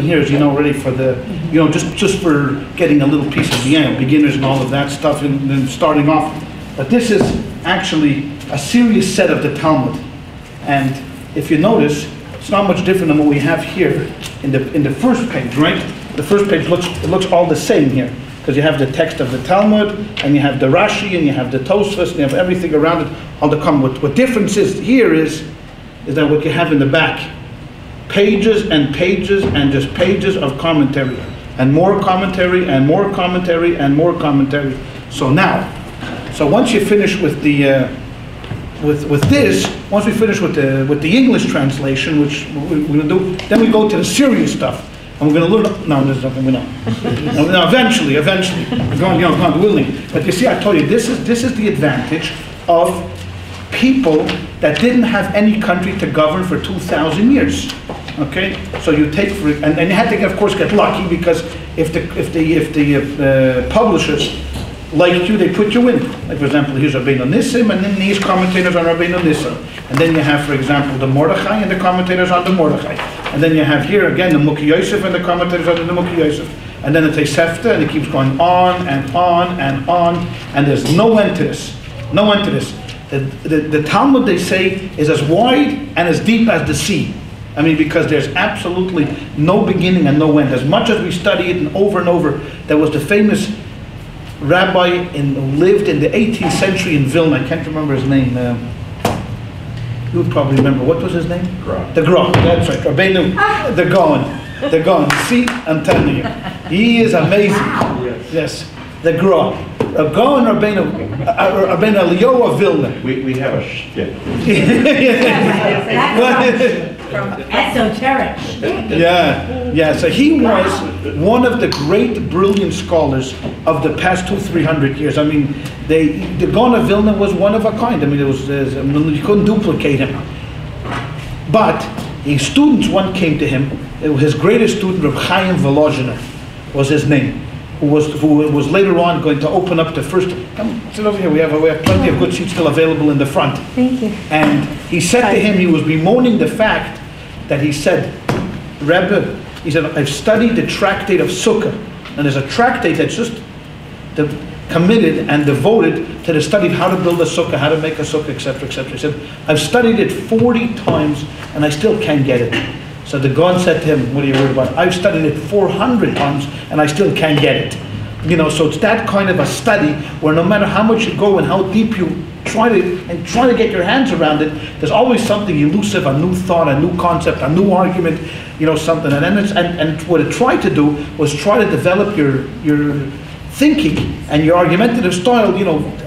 in here is, already for the, just for getting a little piece of the beginners and all of that stuff, and then starting off. But this is actually a serious set of the Talmud. And if you notice, it's not much different than what we have here in the first page, right? The first page looks all the same here, because you have the text of the Talmud, and you have the Rashi, and you have the Tosfos, and you have everything around it, all the comment. What difference is here is that what you have in the back, pages and pages and just pages of commentary, and more commentary and more commentary and more commentary. So once you finish with the with this, once we finish with the English translation, which we're going to do, then we go to the serious stuff. And we're going to learn. No, there's nothing we know. No, eventually, God willing. But you see, I told you, this is the advantage of people that didn't have any country to govern for 2,000 years. Okay, so you take and you had to, of course, get lucky, because if the publishers liked you, they put you in. Like, for example, here's Rabbeinu Nissim, and then these commentators on Rabbeinu Nissim, and then you have, for example, the Mordechai and the commentators on the Mordechai. And then you have here again the Mukhi Yosef and the commentators on the Mukhi Yosef. And then the Tosefta, and it keeps going on and on and on. And there's no end to this. No end to this. The Talmud, they say, is as wide and as deep as the sea. I mean, because there's absolutely no beginning and no end. As much as we study it and over, there was the famous rabbi who lived in the 18th century in Vilna. I can't remember his name. You would probably remember. What was his name? Gra. The Gra. That's right. Rabbeinu, the Gaon. The Gaon. See, I'm telling you. He is amazing. Yes. The Gra. Gaon Rabbeinu Eliyahu of Vilna. We have a shtick. From esoteric. Yeah. So he was one of the great, brilliant scholars of the past 200-300 years. I mean, the Gaon of Vilna was one of a kind. I mean, you couldn't duplicate him. But his students, one came to him. His greatest student, Reb Chaim Volozhiner, was his name. Who was later on going to open up the first. Come sit over here. We have plenty of good seats still available in the front. Thank you. And he said to him, he was bemoaning the fact that he said, Rebbe, he said, I've studied the tractate of Sukkah, and there's a tractate that's just committed and devoted to the study of how to build a sukkah, how to make a sukkah, etc., etc. He said, I've studied it 40 times and I still can't get it. So the Gaon said to him, what are you worried about? I've studied it 400 times and I still can't get it. So it's that kind of a study where no matter how much you go and how deep you try to get your hands around it, there's always something elusive, a new thought, a new concept, a new argument, something. And what it tried to do was try to develop your thinking and your argumentative style,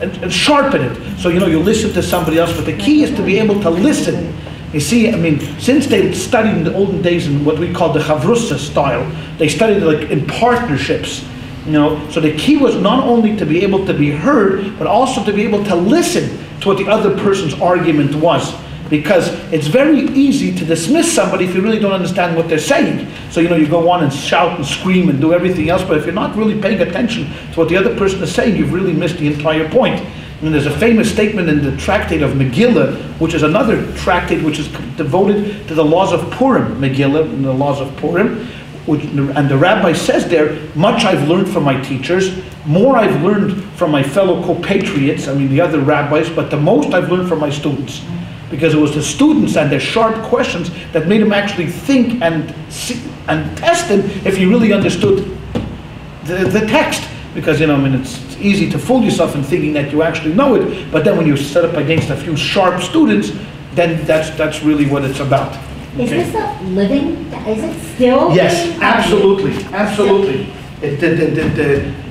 and sharpen it. So, you listen to somebody else, but the key is to be able to listen. You see, I mean, since they studied in the olden days in what we call the Chavrusa style, they studied like in partnerships, So the key was not only to be able to be heard, but also to be able to listen to what the other person's argument was. Because it's very easy to dismiss somebody if you really don't understand what they're saying. So, you go on and shout and scream and do everything else, but if you're not really paying attention to what the other person is saying, you've really missed the entire point. And there's a famous statement in the tractate of Megillah, which is another tractate which is devoted to the laws of Purim, Megillah and the laws of Purim, and the rabbi says there, much I've learned from my teachers, more I've learned from my fellow compatriots, the other rabbis, but the most I've learned from my students. Because it was the students and their sharp questions that made him actually think and see, and test him if he really understood the text. Because, it's easy to fool yourself in thinking that you actually know it, but then when you set up against a few sharp students, then that's really what it's about. Is this a living? Is it still? Yes, absolutely.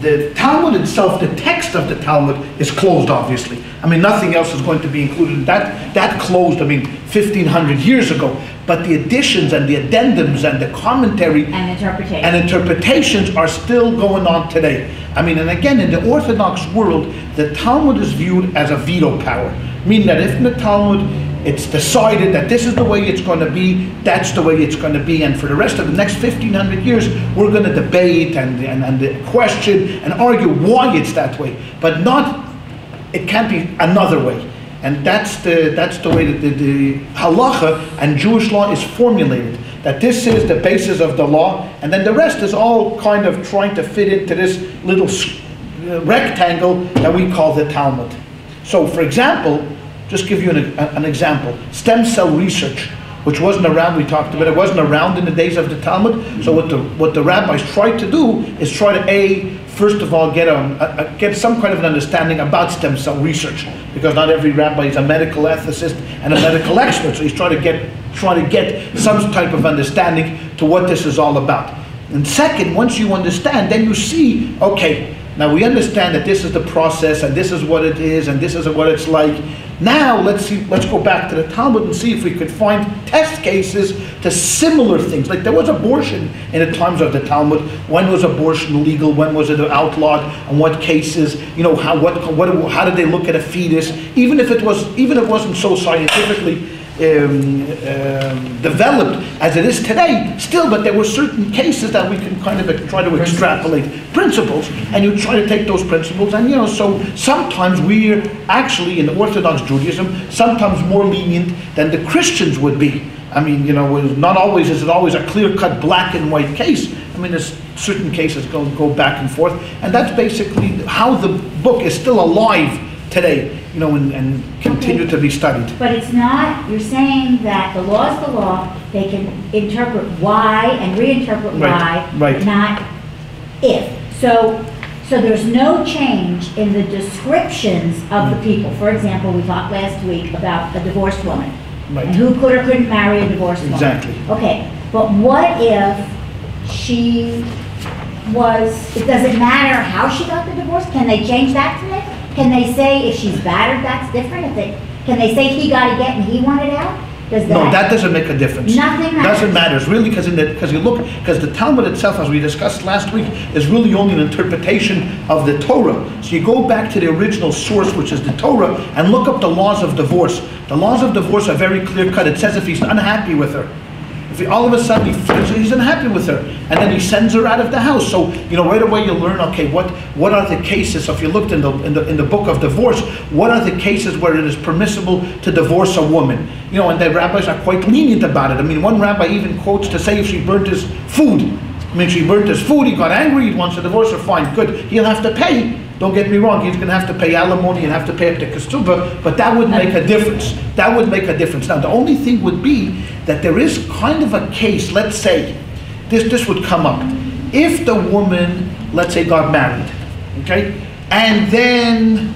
The Talmud itself, the text of the Talmud is closed, obviously. Nothing else is going to be included. That closed, 1,500 years ago. But the additions and the addendums and the commentary and interpretations are still going on today. And again, in the Orthodox world, the Talmud is viewed as a veto power. Meaning that if in the Talmud it's decided that this is the way it's going to be, that's the way it's going to be, and for the rest of the next 1,500 years, we're going to debate and question and argue why it's that way. But it can't be another way. And that's the way that the halacha and Jewish law is formulated. That this is the basis of the law, and then the rest is all kind of trying to fit into this little rectangle that we call the Talmud. So, for example, just give you an example. Stem cell research, which wasn't around, we talked about it, wasn't around in the days of the Talmud. So what the rabbis tried to do is try to first of all, get some kind of an understanding about stem cell research, because not every rabbi is a medical ethicist and a medical expert. So he's trying to get some type of understanding to what this is all about. And second, once you understand, then you see, okay, now we understand that this is the process, and this is what it is, and this is what it's like. Now let's go back to the Talmud and see if we could find test cases to similar things. Like there was abortion in the times of the Talmud. When was abortion legal? When was it outlawed? And what cases? How did they look at a fetus? Even if it wasn't so scientifically developed as it is today, still, but there were certain cases that we can kind of try to extrapolate principles, and you try to take those principles, and so sometimes we're actually in Orthodox Judaism sometimes more lenient than the Christians would be. I mean, not always is it always a clear-cut black and white case. I mean, there's certain cases go back and forth, and that's basically how the book is still alive today, and continue to be studied. But it's not, you're saying that the law is the law, they can interpret why and reinterpret why, not if. So there's no change in the descriptions of the people. For example, we talked last week about a divorced woman, and who could or couldn't marry a divorced woman. Exactly. Okay, but what if she does it matter how she got the divorce? Can they change that today? Can they say if she's battered, that's different? Can they say he got it and he wanted out? No, that doesn't make a difference. Nothing matters. Doesn't matter. It's really because the Talmud itself, as we discussed last week, is really only an interpretation of the Torah. So you go back to the original source, which is the Torah, and look up the laws of divorce. The laws of divorce are very clear cut. It says if he's unhappy with her, if all of a sudden he's unhappy with her, and then he sends her out of the house. So right away you learn, okay, what are the cases? So if you looked in the book of divorce, what are the cases where it is permissible to divorce a woman? And the rabbis are quite lenient about it. I mean, one rabbi even quotes to say if she burnt his food. I mean, she burnt his food, he got angry, he wants to divorce her, fine, good. He'll have to pay. Don't get me wrong, he's going to have to pay alimony and have to pay up to ketubah, but that would make a difference. That would make a difference. Now, the only thing would be that there is kind of a case, let's say, this would come up. If the woman, let's say, got married, okay, and then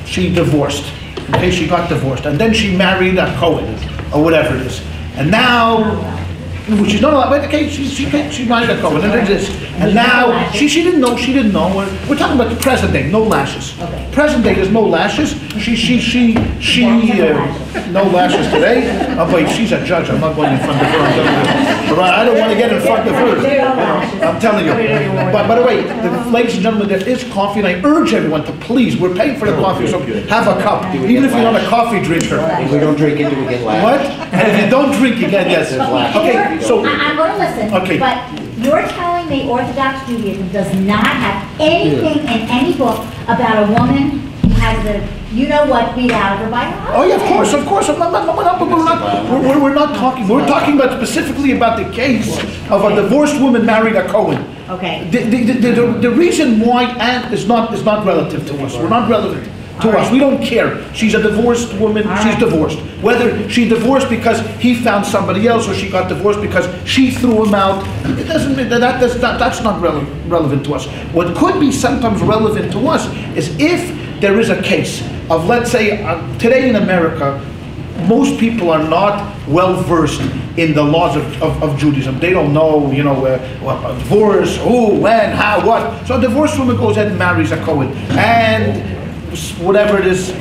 she divorced, okay, she got divorced, and then she married a Cohen, or whatever it is, and now, she's not allowed, but okay, she married a Cohen, and it is. And now, she didn't know, we're talking about the present day, no lashes. Okay. Present day, there's no lashes. No lashes today. Oh wait, she's a judge, I'm not going in front of her. I don't want to get in front of her. I'm telling you. But by the way, ladies and gentlemen, there is coffee, and I urge everyone to please, we're paying for the coffee, so have a cup. Even if you're not a coffee drinker. If we don't drink it, do we get lashed? What? And if you don't drink again, yes. Okay, so. I'm going to listen, Okay. but you're telling me Orthodox Judaism does not have anything in any book about a woman who has the you-know-what beat out of her by her husband. Oh yeah, of course. We're not talking. We're talking about specifically about the case of a divorced woman marrying a Cohen. Okay. The reason why Anne is not relative to us. We're not relevant to us. We don't care. She's a divorced woman. She's divorced. Whether she divorced because he found somebody else, or she got divorced because she threw him out, it doesn't mean that's not relevant to us. What could be sometimes relevant to us is if there is a case of, let's say, today in America, most people are not well versed in the laws of Judaism. They don't know, divorce, who, when, how, what. So a divorced woman goes ahead and marries a Cohen, and whatever it is,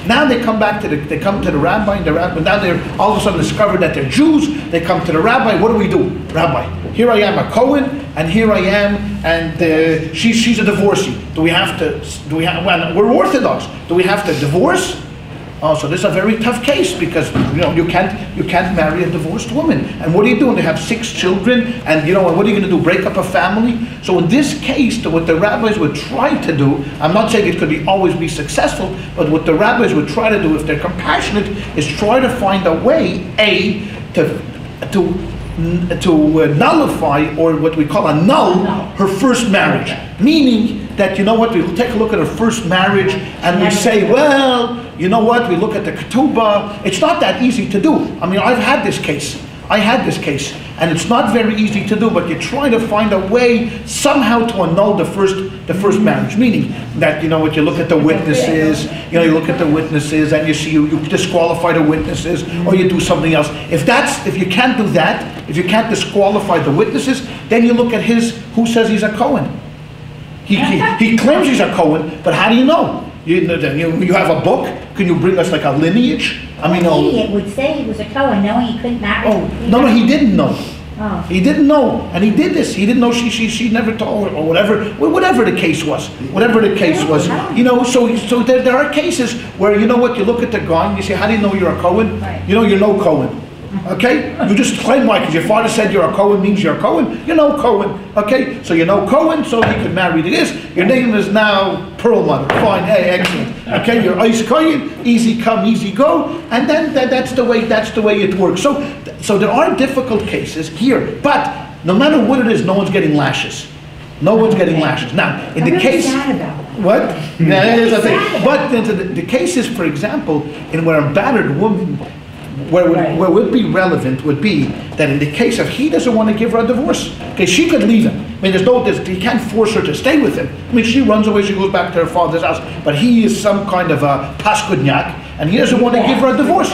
now they come to the rabbi, and the rabbi, now they're all of a sudden discovered that they're Jews. They come to the rabbi. What do we do? Rabbi, here I am, a Cohen, and here I am, and she's a divorcee. We're Orthodox. Do we have to divorce? Oh, so this is a very tough case because you can't marry a divorced woman. And what are you doing? They have 6 children, and and what are you going to do? Break up a family? So in this case, what the rabbis would try to do, I'm not saying it could always be successful, but what the rabbis would try to do, if they're compassionate, is try to find a way, to nullify, or what we call annul, her first marriage. Meaning that, we take a look at her first marriage and we say, well, we look at the ketubah. It's not that easy to do. I mean, I've had this case. And it's not very easy to do, but you try to find a way somehow to annul the first marriage. Meaning that, you look at the witnesses, you look at the witnesses and you see you disqualify the witnesses, or you do something else. If you can't do that, if you can't disqualify the witnesses, then you look at who says he's a Cohen. He claims he's a Cohen, but how do you know? You have a book? Can you bring us like a lineage? I mean, an idiot would say he was a Cohen knowing he couldn't marry. No, he didn't know. Oh. He didn't know, and he did this. He didn't know. She never told, or whatever the case was. Whatever the case was, So there are cases where you look at the guy and you say, how do you know you're a Cohen? Right. You're no Cohen. Okay? You just claim because your father said you're a Cohen means you're a Cohen. You're no Cohen. Okay? So you're no Cohen, so he could marry this. Your name is now Perelmuter. Fine. Hey, excellent. Okay? You're Ice Cohen. Easy come, easy go. And then that's the way it works. So there are difficult cases here, but no matter what it is, no one's getting lashes. No one's getting lashes. Now, in the case, what? Yeah, but the cases, for example, where a battered woman. Where would be relevant would be that in the case of he doesn't want to give her a divorce, okay, she could leave him. I mean, he can't force her to stay with him. I mean, she runs away, she goes back to her father's house, but he is some kind of a paskudnyak, and he doesn't want to give her a divorce.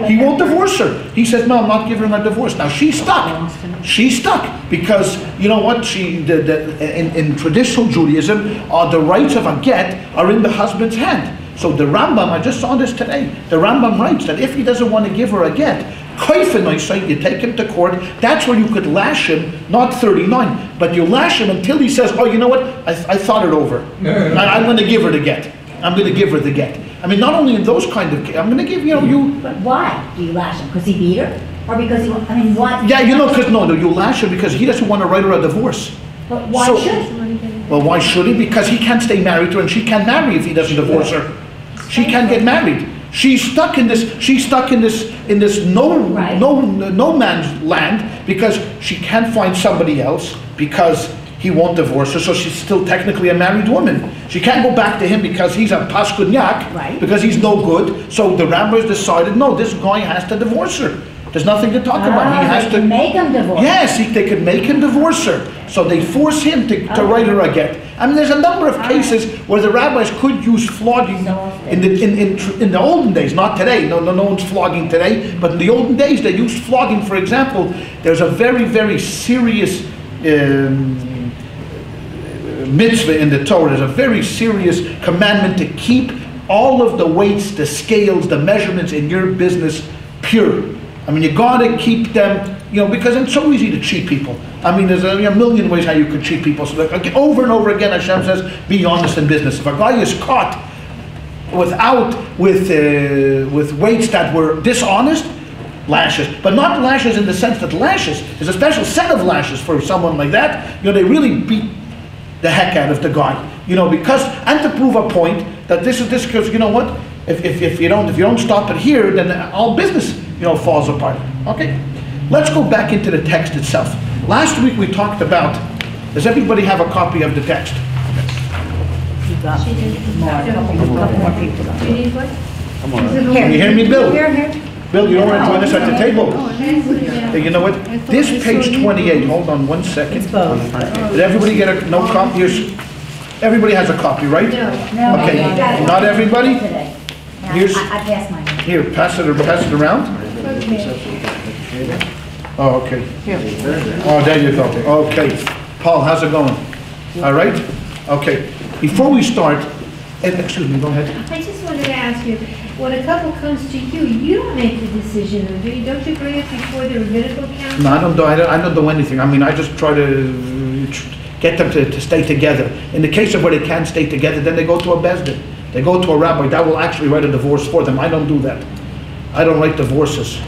He won't divorce her. He says, no, I'm not giving her a divorce. Now she's stuck. She's stuck because you know what? In traditional Judaism, the rights of a get are in the husband's hand. So the Rambam, I just saw this today, the Rambam writes that if he doesn't want to give her a get, you take him to court, that's where you could lash him, not 39, but you lash him until he says, oh, you know what, I thought it over. I'm going to give her the get. I'm going to give her the get. I mean, not only in those kind of cases, I'm going to give, But why do you lash him? Because he beat her? Or because what? Yeah, because, you lash him because he doesn't want to write her a divorce. But why should he? Well, why should he? Because he can't stay married to her, and she can't marry if he doesn't divorce her. She can't get married. She's stuck in this no man's land because she can't find somebody else because he won't divorce her, so she's still technically a married woman. She can't go back to him because he's a paskudnyak, because he's no good. So the rabbis decided, no, this guy has to divorce her. There's nothing to talk about. He has to make him divorce. Yes, they could make him divorce her. So they force him to write her a get. I mean, there's a number of cases where the rabbis could use flogging in the olden days, not today. No one's flogging today, but in the olden days they used flogging. For example, there's a very, very serious mitzvah in the Torah. There's a very serious commandment to keep all of the weights, the scales, the measurements in your business pure. I mean, you gotta keep them, because it's so easy to cheat people. I mean, there's a million ways how you could cheat people. So over and over again, Hashem says, be honest in business. If a guy is caught with weights that were dishonest, lashes. But not lashes in the sense that there's a special set of lashes for someone like that. They really beat the heck out of the guy. And to prove a point that this because you know what? If you don't stop it here, then all business falls apart. Okay, let's go back into the text itself. Last week we talked about. Does everybody have a copy of the text? A couple more people. You need what? Can you hear me, Bill? Here. Bill, you don't want to join us at the table? Hey, you know what? This page 28. Hold on one second. It's both. Did everybody get no copy? Everybody has a copy, right? No. Okay. Not everybody. I passed mine. Here, pass it around. Oh, okay. Oh, there you go. Okay. Paul, how's it going? All right? Okay. Before we start, excuse me, go ahead. I just wanted to ask you, when a couple comes to you, you don't make the decision, do you? Don't you bring it before the rabbinical council? No, I don't do anything. I mean, I just try to get them to stay together. In the case of where they can't stay together, then they go to a bezdin. They go to a rabbi that will actually write a divorce for them. I don't do that. I don't write divorces.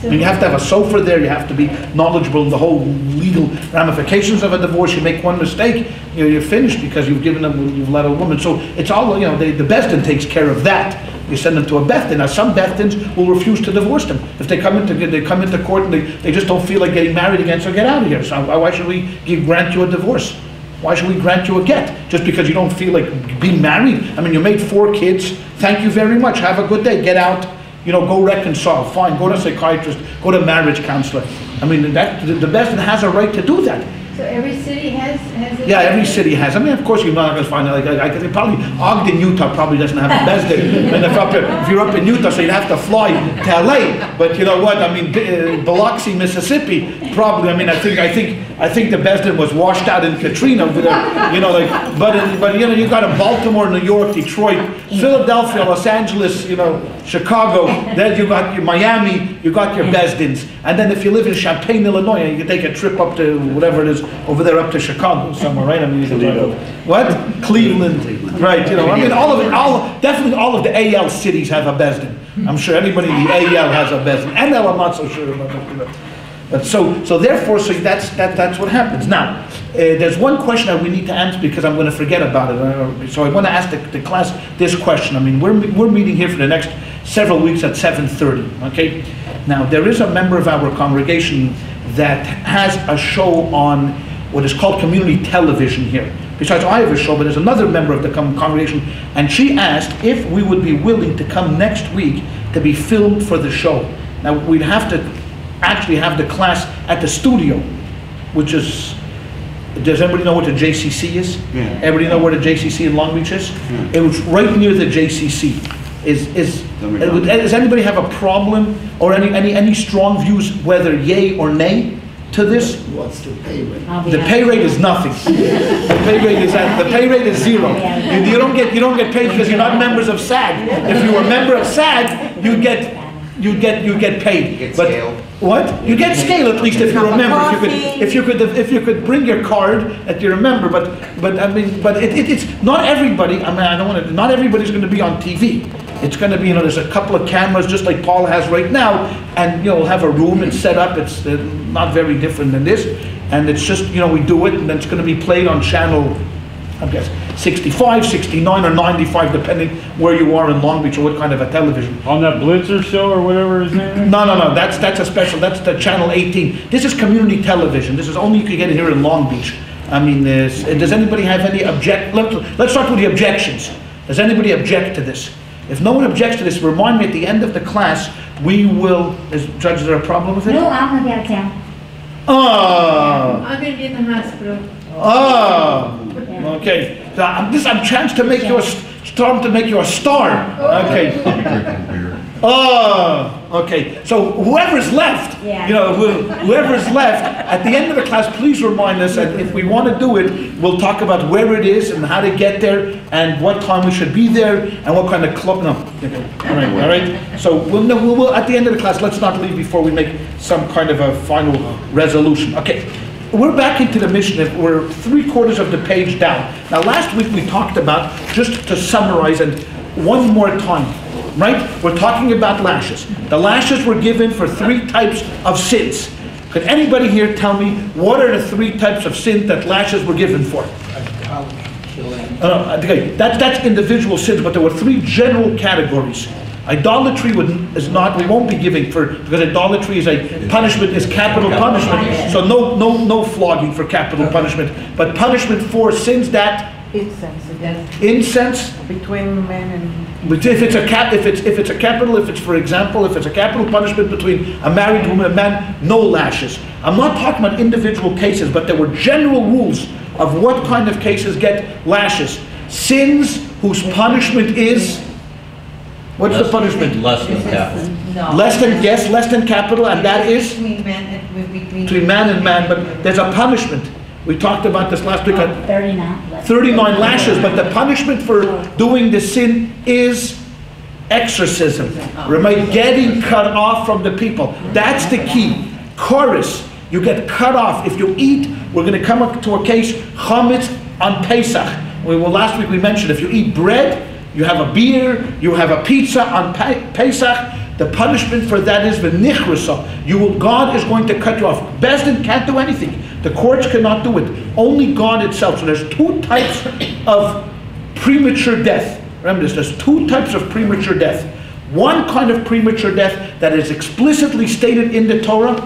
I mean, you have to have a sofer there. You have to be knowledgeable in the whole legal ramifications of a divorce. You make one mistake, you're finished because you've let a woman. So it's all, the Beis Din takes care of that. You send them to a Beis Din. Now some Beis Dins will refuse to divorce them. If they come into court and they just don't feel like getting married again, so get out of here. So why should we grant you a divorce? Why should we grant you a get? Just because you don't feel like being married? I mean, you made 4 kids. Thank you very much. Have a good day. Get out. Go reconcile. Fine. Go to a psychiatrist. Go to a marriage counselor. I mean, the Beis Din has a right to do that. So every city has it? Yeah, every city has. I mean, of course, you're not going to find it. Probably Ogden, Utah probably doesn't have a Beis Din. And if you're up in Utah, so you'd have to fly to LA. But you know what? I mean, Biloxi, Mississippi, probably. I mean, I think the Beis Din was washed out in Katrina over there. But you got in Baltimore, New York, Detroit, Philadelphia, Los Angeles, Chicago. Then you got your Miami. You got your Beis Dins. And then if you live in Champaign, Illinois, you can take a trip up to whatever it is over there, up to Chicago somewhere, right? I mean, what? Cleveland, right? I mean, definitely all of the AL cities have a Beis Din. I'm sure anybody in the AL has a Beis Din. NL, I'm not so sure about that. But so therefore, that's what happens. Now, there's one question that we need to answer because I'm going to forget about it. So I want to ask the class this question. I mean, we're meeting here for the next several weeks at 7:30. Okay. Now, there is a member of our congregation that has a show on what is called community television here. Besides, I have a show, but there's another member of the congregation, and she asked if we would be willing to come next week to be filmed for the show. Now, we'd have to actually have the class at the studio, which is, does everybody know what the JCC is? Yeah. Everybody know where the JCC in Long Beach is? Yeah. It was right near the JCC. Does anybody have a problem or any strong views, whether yay or nay to this? What's the pay rate? The pay rate is nothing. The pay rate is zero. You don't get paid because you're not members of SAG. If you were a member of SAG, you get paid. You get but scale. What? You get scale at least if you're a member. If you could bring your card that you're a member. But it's not everybody. I mean, I don't want to. Not everybody's going to be on TV. It's going to be, there's a couple of cameras just like Paul has right now, and we'll have a room and set up. It's not very different than this, and it's just we do it, and then it's going to be played on channel, I guess 65, 69, or 95, depending where you are in Long Beach or what kind of a television. On that Blitzer show or whatever his name is? No. That's a special. That's the channel 18. This is community television. This is only you can get it here in Long Beach. I mean, does anybody have any Let's start with the objections. Does anybody object to this? If no one objects to this, remind me at the end of the class, we will, Judge, is there a problem with it? No, I'm going to be out of town. Oh. I'm going to be in the hospital. Oh. Okay. So I'm trying to make you a star. Okay. Oh, okay. So whoever's left, whoever's left, at the end of the class, please remind us, and if we want to do it, we'll talk about where it is and how to get there and what time we should be there and what kind of club. No. Okay. All right. So we'll at the end of the class, let's not leave before we make some kind of a final resolution. Okay. We're back into the Mishnah. We're 3/4 of the page down. Now, last week we talked about, just to summarize and one more time, right? We're talking about lashes. The lashes were given for 3 types of sins. Could anybody here tell me what are the 3 types of sins that lashes were given for? Okay, that's individual sins, but there were 3 general categories. Idolatry we won't be giving because idolatry is punishment is capital punishment. So no flogging for capital punishment, but punishment for sins that incense between men and. But if it's a capital, if it's a capital punishment between a married woman and man, no lashes. I'm not talking about individual cases, but there were general rules of what kind of cases get lashes. Sins whose punishment is. What's the punishment? Less than capital. No. Less than capital, and that is between man and man. But there's a punishment. We talked about this last week. 39 lashes, but the punishment for doing the sin is exorcism. Remember, getting cut off from the people. That's the key. Chorus, you get cut off. If you eat, we're going to come up to a case, chametz on Pesach. Last week we mentioned if you eat bread, you have a beer, you have a pizza on Pesach, the punishment for that is v'nichrasa. God is going to cut you off. Beis Din can't do anything. The courts cannot do it. Only God itself. So there's two types of premature death. Remember this, there's two types of premature death. One kind of premature death that is explicitly stated in the Torah,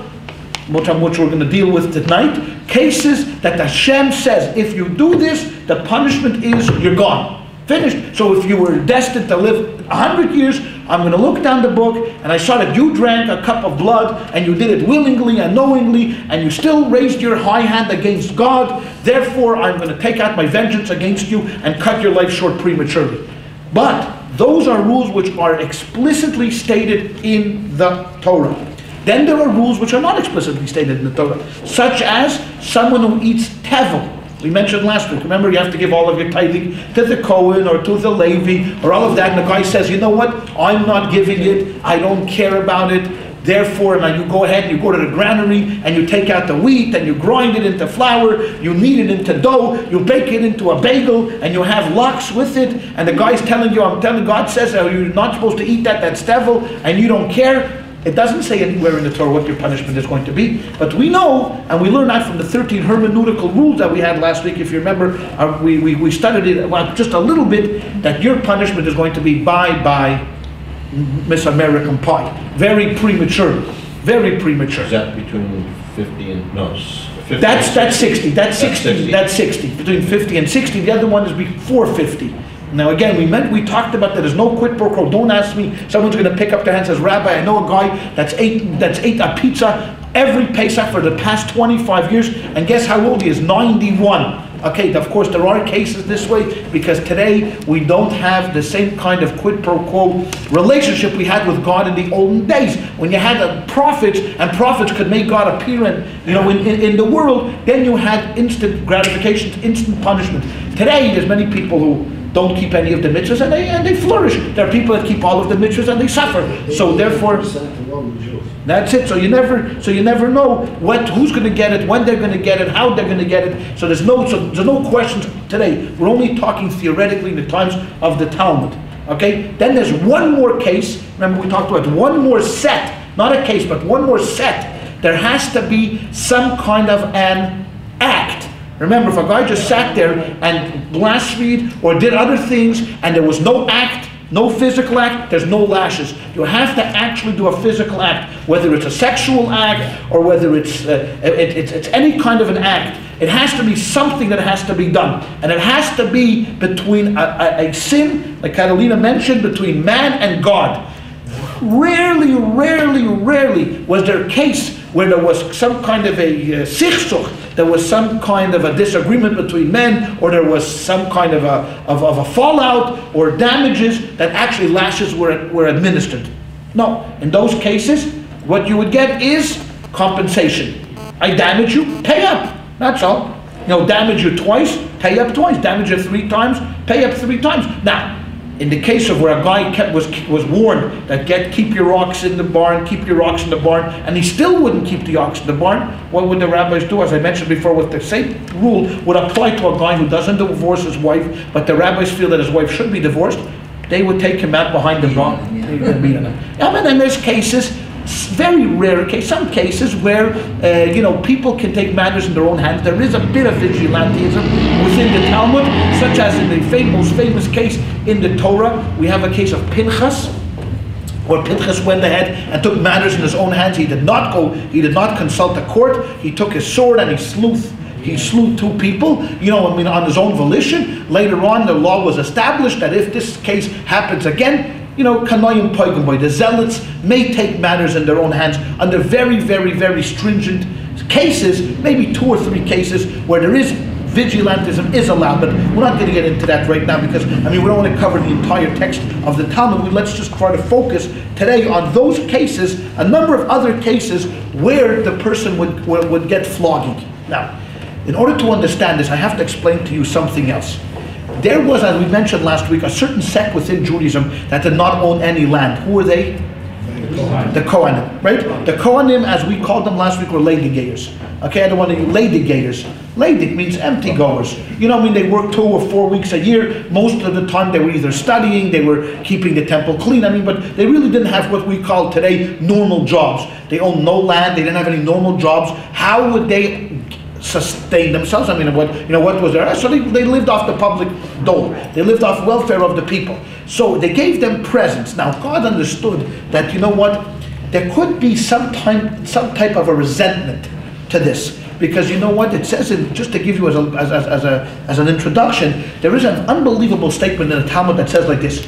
which we're going to deal with tonight. Cases that Hashem says, if you do this, the punishment is you're gone. Finished. So if you were destined to live 100 years, I'm going to look down the book and I saw that you drank a cup of blood and you did it willingly and knowingly and you still raised your high hand against God. Therefore, I'm going to take out my vengeance against you and cut your life short prematurely. But those are rules which are explicitly stated in the Torah. Then there are rules which are not explicitly stated in the Torah, such as someone who eats tevel. We mentioned last week, remember you have to give all of your tithing to the Kohen or to the Levi or all of that, and the guy says, you know what, I'm not giving it, I don't care about it, therefore now you go ahead and you go to the granary and you take out the wheat and you grind it into flour, you knead it into dough, you bake it into a bagel and you have lox with it, and the guy's telling you, I'm telling God says you're not supposed to eat that, that's tevel, and you don't care. It doesn't say anywhere in the Torah what your punishment is going to be, but we know, and we learned that from the 13 hermeneutical rules that we had last week. If you remember, we studied it just a little bit, that your punishment is going to be by Miss American Pie. Very premature. Very premature. Is that between 50 and, no, 50 that's 60. That's 60. That's 60. Between 50 and 60. The other one is before 50. Now again, we talked about that there's no quid pro quo. Don't ask me. Someone's going to pick up their hand and says, Rabbi, I know a guy that's ate a pizza every Pesach for the past 25 years, and guess how old he is? 91. Okay, of course there are cases this way, because today we don't have the same kind of quid pro quo relationship we had with God in the olden days, when you had prophets, and prophets could make God appear in the world. Then you had instant gratification, instant punishment. Today there's many people who don't keep any of the mitzvahs and they flourish. There are people that keep all of the mitzvahs and they suffer. So therefore, that's it. So you never know who's going to get it, when they're going to get it, how they're going to get it. So there's no questions today. We're only talking theoretically in the times of the Talmud. Okay. Then there's one more case. Remember we talked about one more set, not a case, but one more set. There has to be some kind of an act. Remember, if a guy just sat there and blasphemed or did other things and there was no act, no physical act, there's no lashes. You have to actually do a physical act, whether it's a sexual act or whether it's any kind of an act. It has to be something that has to be done. And it has to be between a sin, like Catalina mentioned, between man and God. Rarely was there a case where there was some kind of a sichsuch, there was some kind of a disagreement between men, or there was some kind of a fallout or damages that actually lashes were administered. No, in those cases, what you would get is compensation. I damage you, pay up. That's all. Damage you twice, pay up twice. Damage you 3 times, pay up 3 times. Now, in the case of where a guy was warned that keep your ox in the barn, and he still wouldn't keep the ox in the barn, what would the rabbis do? As I mentioned before, what the same rule would apply to a guy who doesn't divorce his wife, but the rabbis feel that his wife should be divorced. They would take him out behind the barn and beat him. And there's cases, very rare case, some cases where people can take matters in their own hands. There is a bit of vigilantism within the Talmud, such as in the most famous case in the Torah. We have a case of Pinchas, where Pinchas went ahead and took matters in his own hands. He did not consult the court. He took his sword and he slew 2 people, on his own volition. Later on, the law was established that if this case happens again, Kanayim Poigumboy, the zealots may take matters in their own hands under very, very, very stringent cases, maybe 2 or 3 cases where there is vigilantism is allowed, but we're not going to get into that right now because, we don't want to cover the entire text of the Talmud. Let's just try to focus today on those cases, a number of other cases where the person would get flogging. Now, in order to understand this, I have to explain to you something else. There was, as we mentioned last week, a certain sect within Judaism that did not own any land. Who were they? The Kohanim, right? The Kohanim, as we called them last week, were ladygaters. Okay, I don't want to use ladygaters. Lady means empty goers. You know, I mean, they worked 2 or 4 weeks a year. Most of the time they were either studying, they were keeping the temple clean. I mean, but they really didn't have what we call today normal jobs. They owned no land, they didn't have any normal jobs. How would they sustain themselves? I mean, what was there? So they lived off the public dole. They lived off welfare of the people. So they gave them presents. Now God understood that, you know what, there could be some type of a resentment to this, because you know what it says, just to give you as an introduction, there is an unbelievable statement in the Talmud that says like this: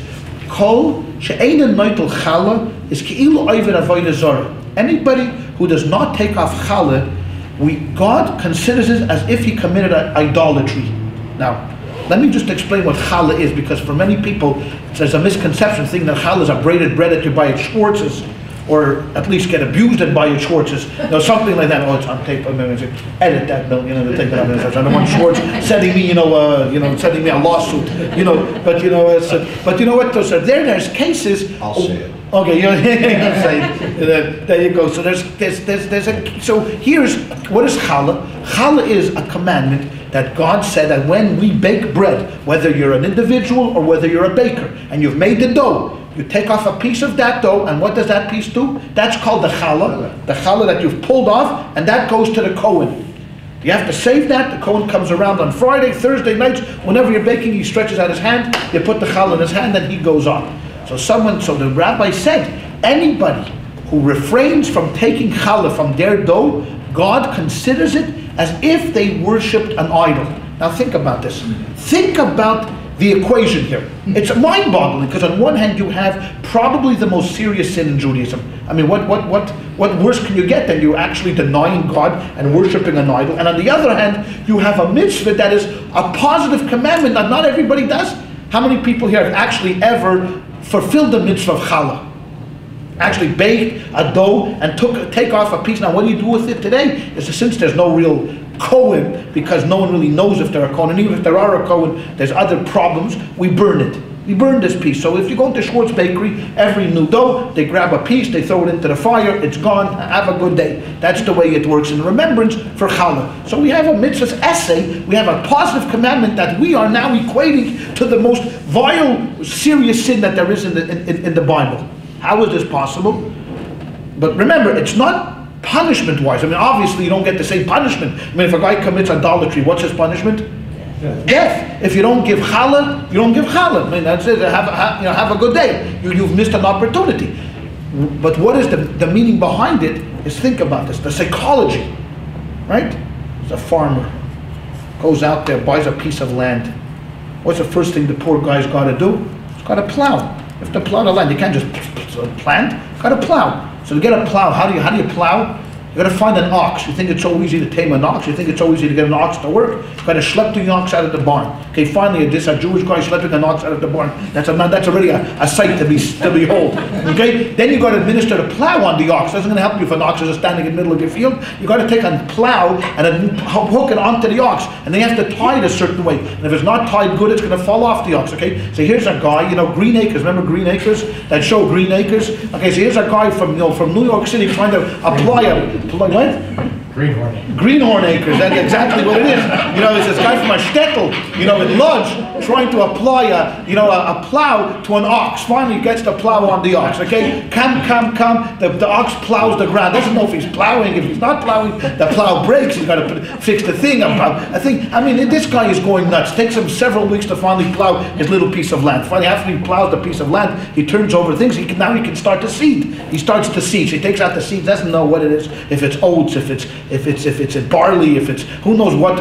Kol she'einen noitel chala is ki'ilu oiver avodah zarah. Anybody who does not take off challah, God considers it as if he committed idolatry. Now, let me just explain what challah is, because for many people there's a misconception thinking that challah is a braided bread that you buy at Schwartz's, or at least get abused and buy at Schwartz's. Something like that. Oh, it's on tape. I'm going to edit that, Bill. To take that out. I don't want Schwartz sending me, sending me a lawsuit. But you know what? So there's cases. I'll say it. Okay, there you go. So so here's what is challah. Challah is a commandment that God said that when we bake bread, whether you're an individual or whether you're a baker, and you've made the dough, you take off a piece of that dough, and what does that piece do? That's called the challah that you've pulled off, and that goes to the Kohen. You have to save that. The Kohen comes around on Friday, Thursday nights, whenever you're baking, he stretches out his hand, you put the challah in his hand, and he goes on. So the rabbi said, anybody who refrains from taking challah from their dough, God considers it as if they worshipped an idol. Now think about this. Think about the equation here. It's mind-boggling, because on one hand you have probably the most serious sin in Judaism. I mean, what worse can you get than you actually denying God and worshipping an idol? And on the other hand, you have a mitzvah that is a positive commandment that not everybody does. How many people here have actually ever fulfilled the mitzvah of challah? Actually baked a dough and take off a piece. Now what do you do with it today? Since there's no real Kohen, because no one really knows if they're a Kohen, and even if there are a Kohen, there's other problems, we burn it. We burn this piece. So if you go to Schwartz Bakery, every new dough, they grab a piece, they throw it into the fire, it's gone, have a good day. That's the way it works in remembrance for challah. So we have a mitzvah's essay, we have a positive commandment that we are now equating to the most vile, serious sin that there is in the Bible. How is this possible? But remember, it's not punishment-wise. I mean, obviously you don't get the same punishment. I mean, if a guy commits idolatry, what's his punishment? Death. If you don't give challah, you don't give challah. I mean, that's it. Have a good day. You've missed an opportunity. But what is the meaning behind it? Is think about this. The psychology, right? There's a farmer goes out there, buys a piece of land. What's the first thing the poor guy's got to do? He's got to plow. You have to plow the land. You can't just plant. You've got to plow. So to get a plow, how do you plow? You got to find an ox. You think it's so easy to tame an ox? You think it's so easy to get an ox to work? You got to schlep the ox out of the barn. Okay, finally, a Jewish guy schlepping an ox out of the barn. That's already a sight to behold. Okay, then you got to administer the plow on the ox. That's not going to help you if an ox is standing in the middle of your field. You got to take a plow and then hook it onto the ox, and they have to tie it a certain way. And if it's not tied good, it's going to fall off the ox. Okay, so here's a guy. Green Acres. Remember Green Acres? That show Green Acres. Okay, so here's a guy from New York City trying to apply what? Greenhorn Acres, that's exactly what it is. It's this guy from a shtetl, in Lodz, trying to apply a plow to an ox. Finally he gets the plow on the ox, okay? Come. The ox plows the ground. Doesn't know if he's plowing. If he's not plowing, the plow breaks. He's got to fix the thing. This guy is going nuts. It takes him several weeks to finally plow his little piece of land. Finally, after he plows the piece of land, he turns over things. Now he can start to seed. He starts to seed. So he takes out the seeds, doesn't know what it is. If it's oats, if it's barley, if it's who knows what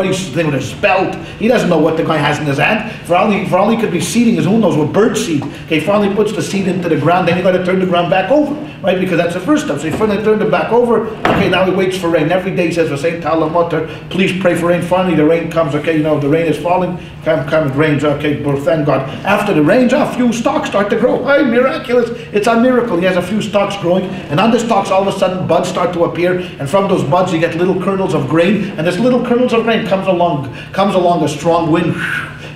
he's thinking with a spelt. He doesn't know what the guy has in his hand. For all he could be seeding is who knows what bird seed. Okay, finally puts the seed into the ground, then you got to turn the ground back over, right? Because that's the first step. So he finally turned it back over. Okay, now he waits for rain. Every day he says, Talmud, please pray for rain. Finally the rain comes. Okay, the rain is falling. Come, it rains. Okay, well, thank God. After the rains, a few stalks start to grow. Hey, miraculous! It's a miracle. He has a few stalks growing, and on the stalks, all of a sudden, buds start to appear, and from those buds, you get little kernels of grain, and this little kernels of grain comes along a strong wind,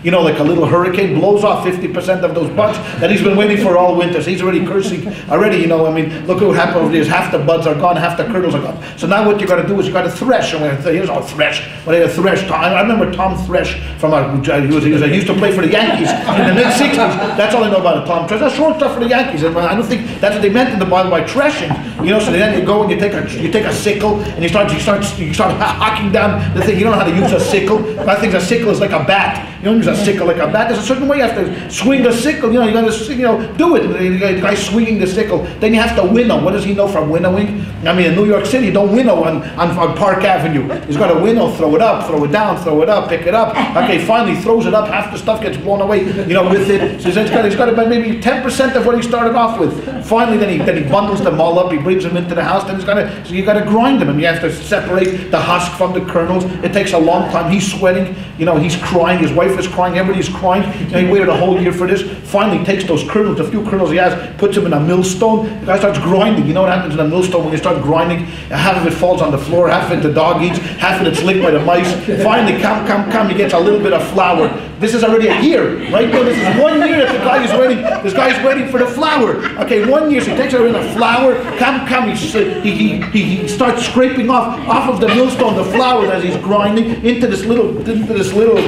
like a little hurricane, blows off 50% of those buds that he's been waiting for all winter. So he's already cursing already, look what happened over the years. Half the buds are gone, half the kernels are gone. So now what you got to do is you got to thresh. And here's all thresh. When they thresh, I remember Tom Thresh from he used to play for the Yankees in the mid-60s. That's all I know about it, Tom Thresh. That's shortstop for the Yankees. And I don't think that's what they meant in the Bible by threshing. So then you go and you take a sickle and you start hacking down the thing. You don't know how to use a sickle. I think a sickle is like a bat. You don't use a sickle like a bat. There's a certain way you have to swing the sickle. You got to do it. The guy swinging the sickle. Then you have to winnow. What does he know from winnowing? In New York City, you don't winnow on Park Avenue. He's got to winnow, throw it up, throw it down, throw it up, pick it up. Okay, finally throws it up. Half the stuff gets blown away. With it. So he's got about maybe 10% of what he started off with. Finally, then he bundles them all up. He brings them into the house. Then you got to grind them, and you have to separate the husk from the kernels. It takes a long time. He's sweating. He's crying. His wife is crying. Everybody's crying. He waited a whole year for this. Finally, takes those kernels, the few kernels he has, puts them in a millstone. The guy starts grinding. You know what happens in a millstone when you start grinding? Half of it falls on the floor. Half of it the dog eats. Half of it's licked by the mice. Finally, come. He gets a little bit of flour. This is already a year, right? No, this is 1 year that the guy is waiting. This guy's waiting for the flour. Okay, 1 year. So he takes out the flour. Come. He starts scraping off of the millstone the flour as he's grinding into this little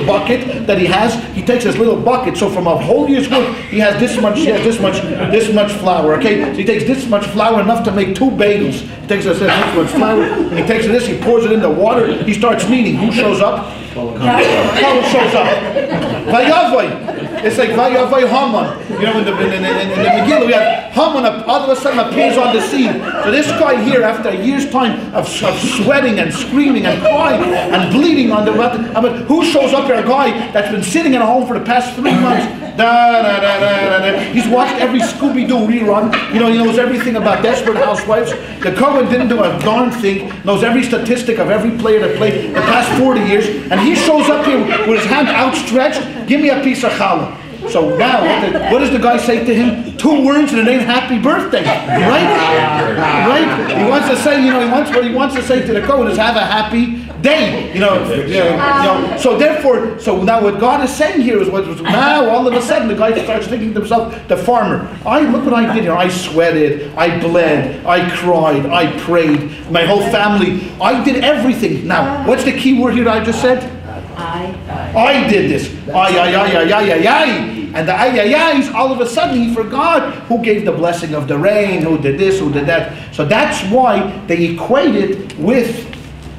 bucket that he has. He takes this little bucket. So from a whole year's work, he has this much flour. Okay, so he takes this much flour, enough to make 2 bagels. He takes this much flour, and he takes this. He pours it in the water. He starts kneading. Who shows up? Paul shows up. Vayavai. It's like Vayavai Haman. In the Megillah we have Haman all of a sudden appears on the scene. So this guy here, after a year's time of sweating and screaming and crying and bleeding on the who shows up here? A guy that's been sitting at home for the past 3 months. He's watched every Scooby-Doo rerun. He knows everything about Desperate Housewives. The Cohen didn't do a darn thing. Knows every statistic of every player that played the past 40 years. And he shows up here with his hand outstretched. Give me a piece of challah. So now, what does the guy say to him? 2 words and it ain't happy birthday, right? He wants to say, what he wants to say to the Cohen is have a happy day, So now what God is saying here is now all of a sudden the guy starts thinking to himself, the farmer, look what I did here. I sweated, I bled, I cried, I prayed, my whole family, I did everything. Now, what's the key word here that I just said? I did this. And the ayayay's, all of a sudden he forgot who gave the blessing of the rain, who did this, who did that. So that's why they equate it with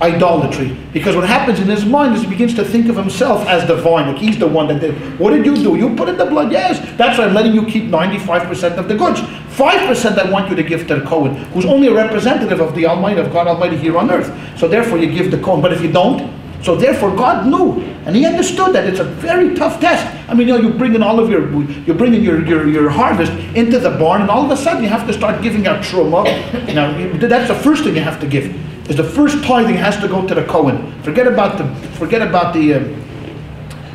idolatry. Because what happens in his mind is he begins to think of himself as divine. Like he's the one that did. What did you do? You put in the blood. Yes. That's why I'm letting you keep 95% of the goods. 5% I want you to give to the Cohen, who's only a representative of the Almighty, of God Almighty here on earth. So therefore you give the Cohen. But if you don't, so therefore God knew, and He understood that it's a very tough test. You bring in you bring in your harvest into the barn, and all of a sudden you have to start giving out truma. Now that's the first thing you have to give. Is the first tithing has to go to the Cohen. Forget about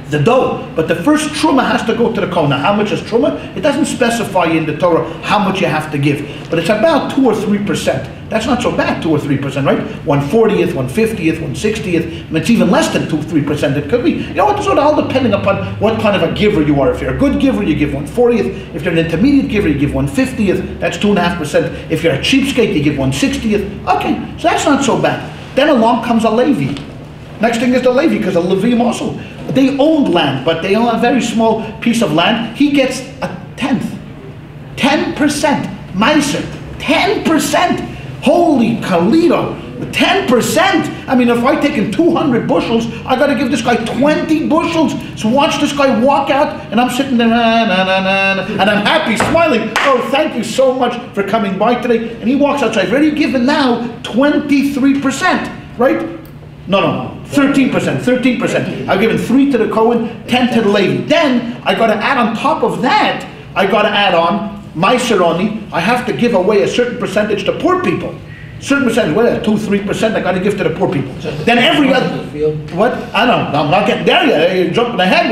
the dough, but the first truma has to go to the Cohen. Now, how much is truma? It doesn't specify in the Torah how much you have to give, but it's about 2 or 3%. That's not so bad, 2 or 3%, right? 1/40th, 1/50th, 1/60th, and it's even less than 2-3%. It could be, it's all depending upon what kind of a giver you are. If you're a good giver, you give 1/40th. If you're an intermediate giver, you give 1/50th. That's 2.5%. If you're a cheapskate, you give 1/60th. Okay, so that's not so bad. Then along comes a Levi. Next thing is the Levi, because the Levim also, they owned land, but they own a very small piece of land. He gets a 10%, Meiser, 10%. Holy Kalila, 10%. If I take in 200 bushels, I got to give this guy 20 bushels. So watch this guy walk out, and I'm sitting there, and I'm happy, smiling. Oh, thank you so much for coming by today. And he walks outside. I've already given now 23%, right? No, 13%. I've given 3 to the Cohen, 10 to the Levi. Then I got to add on top of that, I got to add on Maiseroni. I have to give away a certain percentage to poor people. Certain percentage, 2-3% I got to give to the poor people. Then every other, what? I don't know. I'm not getting there yet. You're jumping ahead.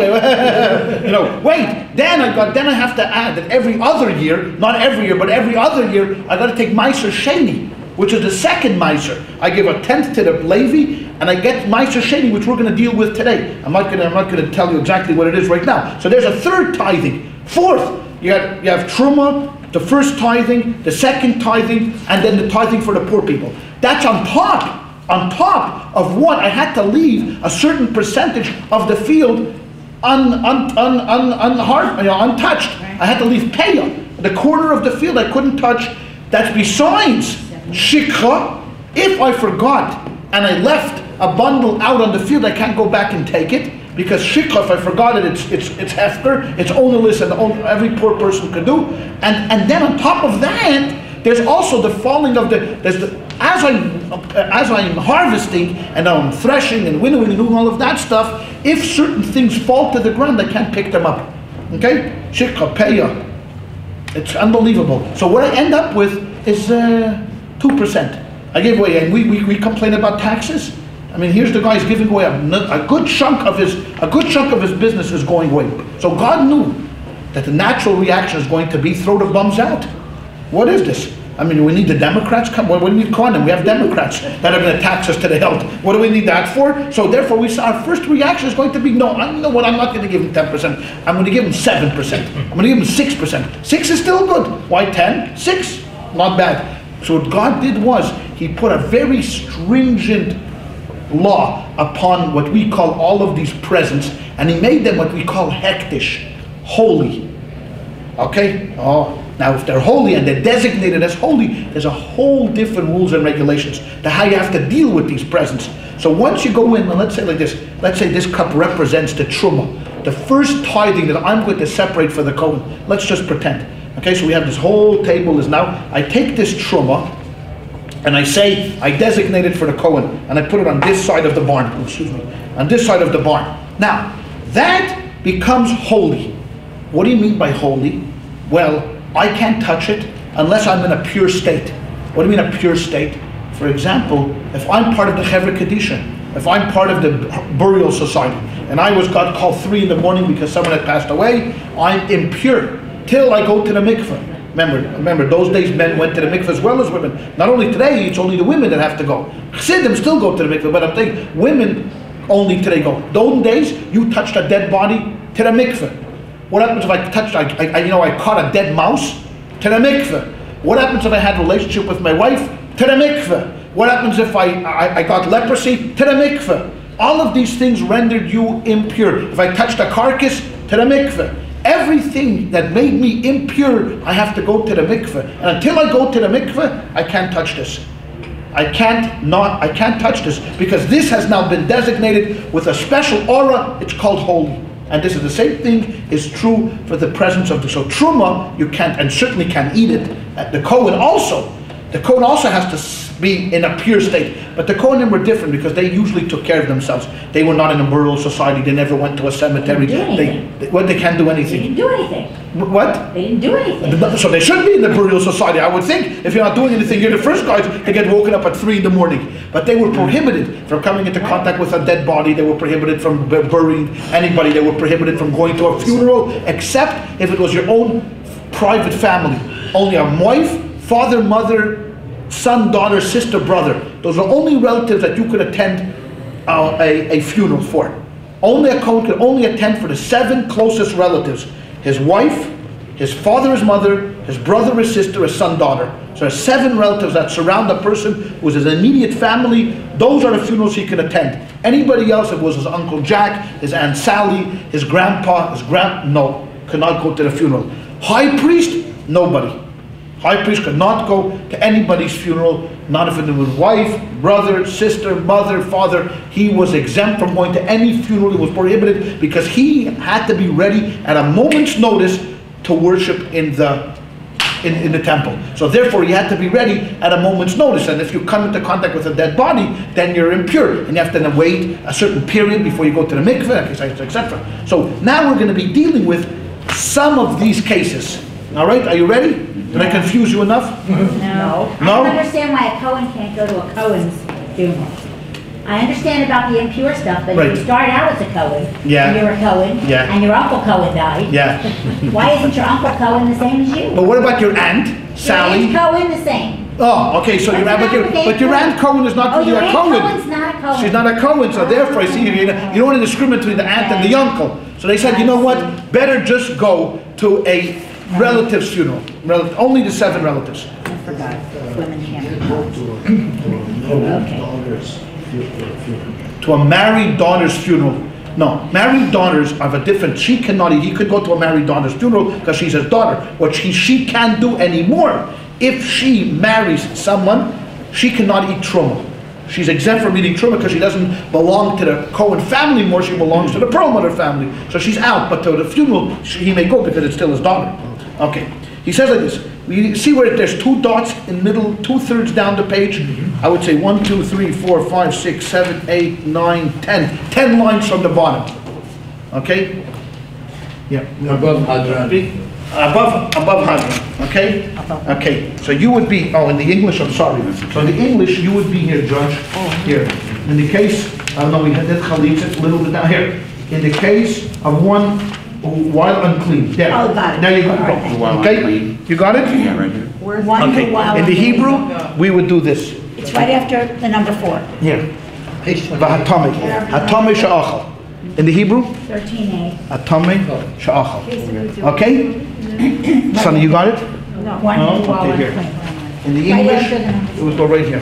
Wait. Then I have to add that every other year, not every year, but every other year, I got to take Meiser Sheni, which is the second Meiser. I give a 10th to the Levi, and I get Meiser Sheni, which we're going to deal with today. I'm not going to tell you exactly what it is right now. So there's a third tithing. Fourth, you have Truma, the first tithing, the second tithing, and then the tithing for the poor people. That's on top of what I had to leave a certain percentage of the field untouched. I had to leave Peah, the corner of the field I couldn't touch. That's besides Shikha. If I forgot and I left a bundle out on the field, I can't go back and take it, because Shikha, if I forgot it, it's hefker, it's ownerless, and every poor person could do. And then on top of that, there's also the falling of as I'm harvesting and I'm threshing and winnowing and doing all of that stuff, if certain things fall to the ground, I can't pick them up. Okay? Shikha, Peah. It's unbelievable. So what I end up with is 2%. I gave away, and we complain about taxes. I mean, here's the guy's giving away a good chunk of his business is going away. So God knew that the natural reaction is going to be throw the bums out. What is this? I mean, we need the Democrats come. What do we need Conan? We have Democrats that are going to tax us to the hilt. What do we need that for? So therefore, our first reaction is going to be no. You know what? I'm not going to give him 10%. I'm going to give him 7%. I'm going to give him 6%. 6 is still good. Why 10? 6, not bad. So what God did was He put a very stringent law upon what we call all of these presents, and He made them what we call hektish, holy. Okay? Now if they're holy and they're designated as holy, there's a whole different rules and regulations to how you have to deal with these presents. So once you go in, and let's say like this, let's say this cup represents the truma, the first tithing that I'm going to separate for the Kohen. Let's just pretend. Okay, so we have this whole table is now, I take this truma, and I say, I designate it for the Kohen, and I put it on this side of the barn, on this side of the barn. Now, that becomes holy. What do you mean by holy? Well, I can't touch it unless I'm in a pure state. What do you mean a pure state? For example, if I'm part of the Chevra Kedisha, if I'm part of the burial society, and I got called 3 in the morning because someone had passed away, I'm impure till I go to the mikveh. Remember, those days men went to the mikveh as well as women. Not only today, it's only the women that have to go. Chassidim still go to the mikveh, but I'm saying women only today go. Those days, you touched a dead body to the mikveh. What happens if I touched, I caught a dead mouse? To the mikveh. What happens if I had a relationship with my wife? To the mikveh. What happens if I got leprosy? To the mikveh. All of these things rendered you impure. If I touched a carcass, to the mikveh. Everything that made me impure, I have to go to the mikveh. And until I go to the mikveh, I can't touch this. I can't touch this, because this has now been designated with a special aura. It's called holy. And this is the same thing is true for the presence of the, so truma, you can't, and certainly can't eat it. The Kohen also has to be in a pure state. But the Kohanim were different because they usually took care of themselves. They were not in a burial society. They never went to a cemetery. They can't do anything. They didn't do anything. What? They didn't do anything. So they should be in the burial society. I would think if you're not doing anything, you're the first guys to get woken up at 3 in the morning. But they were prohibited from coming into contact with a dead body. They were prohibited from burying anybody. They were prohibited from going to a funeral, except if it was your own private family. Only a wife, father, mother, son, daughter, sister, brother. Those are only relatives that you could attend a funeral for. Only a Kohen could only attend for the 7 closest relatives. His wife, his father, his mother, his brother, his sister, his son, daughter. So there's 7 relatives that surround a person who is his immediate family. Those are the funerals he can attend. Anybody else, if it was his Uncle Jack, his Aunt Sally, his grandpa, no, could not go to the funeral. High priest, nobody. High priest could not go to anybody's funeral, not if it was wife, brother, sister, mother, father. He was exempt from going to any funeral. He was prohibited because he had to be ready at a moment's notice to worship in the temple. So therefore, you had to be ready at a moment's notice. And if you come into contact with a dead body, then you're impure, and you have to then wait a certain period before you go to the mikveh, etc. So now we're going to be dealing with some of these cases. All right, are you ready? Did I confuse you enough? No. No? I don't understand why a Kohen can't go to a Kohen's funeral. I understand about the impure stuff, but if you start out as a Kohen, and you're a Kohen, and your Uncle Kohen died, why isn't your Uncle Kohen the same as you? But what about your Aunt, Sally? Your Aunt Kohen the same. Oh, okay, so but your Aunt Cohen is not really a Cohen. Cohen's not a Cohen. She's not a Cohen, so therefore I see you don't want to discriminate between the aunt and the uncle. So they said, you know what, better just go to a relative's funeral. Only the 7 relatives. I forgot, women can't. To a married daughter's funeral. No, married daughters have a different, he could go to a married daughter's funeral because she's his daughter. What she can't do anymore, if she marries someone, she cannot eat truma. She's exempt from eating truma because she doesn't belong to the Cohen family anymore, she belongs to the Perelmuter family. So she's out, but to the funeral, he may go because it's still his daughter. Okay, he says like this, we see where there's 2 dots in middle, 2/3 down the page. I would say 1, 2, 3, 4, 5, 6, 7, 8, 9, 10. 10 lines from the bottom. Okay? Yeah. Above Hadran. Above Hadran. Okay? Okay. So you would be, in the English, I'm sorry. So in the English, you would be here, Judge. Here. In the case, I don't know, we had that chalitza a little bit down here. In the case of one while unclean. There. Oh, got it. There you go. Okay? You got it? Yeah, right here. One Okay. who while In the unclean. Hebrew, we would do this. It's right after the number 4. Here. V'hatame. Hatame sha'achal. In the Hebrew, 13A. hatame sha'achal. Okay? Sonny, you got it? One No? who while Okay, here. unclean. In the Right English, after the number it would go right here.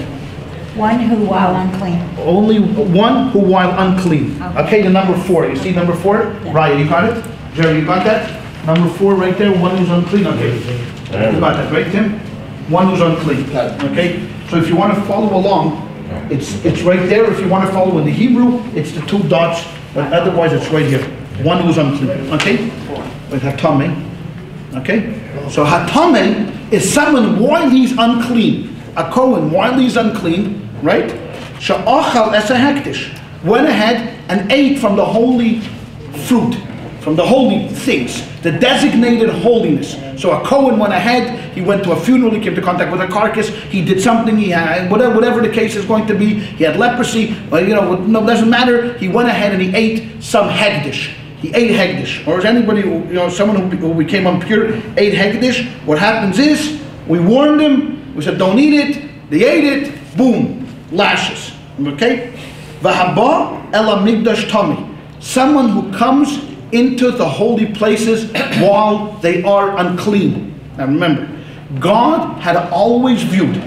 One who while unclean. Only one who while unclean. Okay, the number 4. You see number 4? Yeah. Ryan, you got it? Jerry, you got that? Number 4 right there, one who's unclean. Okay. You got that, right, Tim? One who's unclean. Okay? So if you want to follow along, it's right there. If you want to follow in the Hebrew, it's the 2 dots, but otherwise it's right here. One who's unclean. Okay? With hatame. Okay? So hatame is someone while he's unclean. A Kohen while he's unclean, right? Sha'achal es a hektish. Went ahead and ate from the holy fruit, from the holy things, the designated holiness. So a Kohen went ahead, he went to a funeral, he came to contact with a carcass, he did something, he had, whatever the case is going to be, he had leprosy, but no, doesn't matter, he went ahead and he ate some hegdish. He ate hegdish. Or is anybody, someone who became impure, ate hegdish, what happens is, we warned him, we said don't eat it, they ate it, boom, lashes. Okay? V'haba ela migdash tami. Someone who comes into the holy places while they are unclean. Now remember, God has always viewed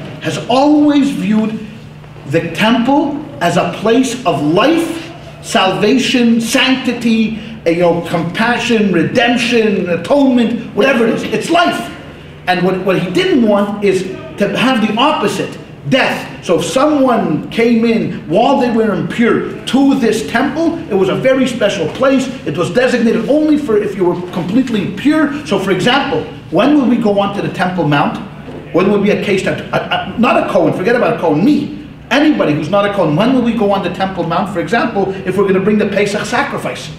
the temple as a place of life, salvation, sanctity, compassion, redemption, atonement, whatever it is. It's life. And what he didn't want is to have the opposite, death. So if someone came in while they were impure to this temple, it was a very special place. It was designated only for if you were completely pure. So for example, when will we go onto the Temple Mount? When will be a case that, not a Kohen, forget about a Kohen, me, anybody who's not a Kohen, when will we go on the Temple Mount? For example, if we're going to bring the Pesach sacrifice.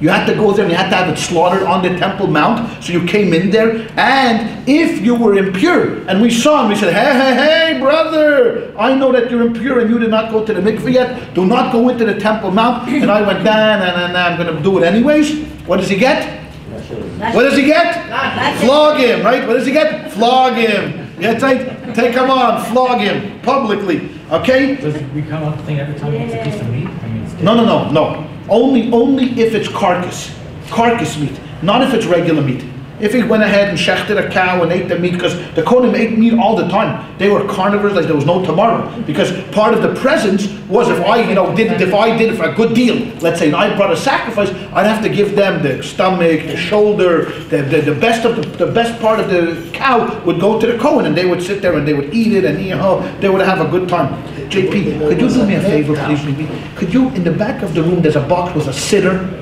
You had to go there and you had to have it slaughtered on the Temple Mount. So you came in there, and if you were impure, and we saw and we said, hey, brother, I know that you're impure and you did not go to the mikveh yet. Do not go into the Temple Mount. And I went, nah, I'm going to do it anyways. What does he get? What does he get? Flog him, right? What does he get? Flog him. Yeah, take him on, flog him publicly. Okay? Does it become a thing every time it's a piece of meat? I mean, it's No. Only if it's carcass meat, not if it's regular meat. If he went ahead and shechted a cow and ate the meat, because the Kohanim ate meat all the time. They were carnivores like there was no tomorrow. Because part of the presence was if I did it for a good deal, let's say, and I brought a sacrifice, I'd have to give them the stomach, the shoulder, the best part of the cow would go to the Kohen, and they would sit there and they would eat it, and they would have a good time. JP, could you do me a favor, please? Could you, in the back of the room, there's a box with a sitter.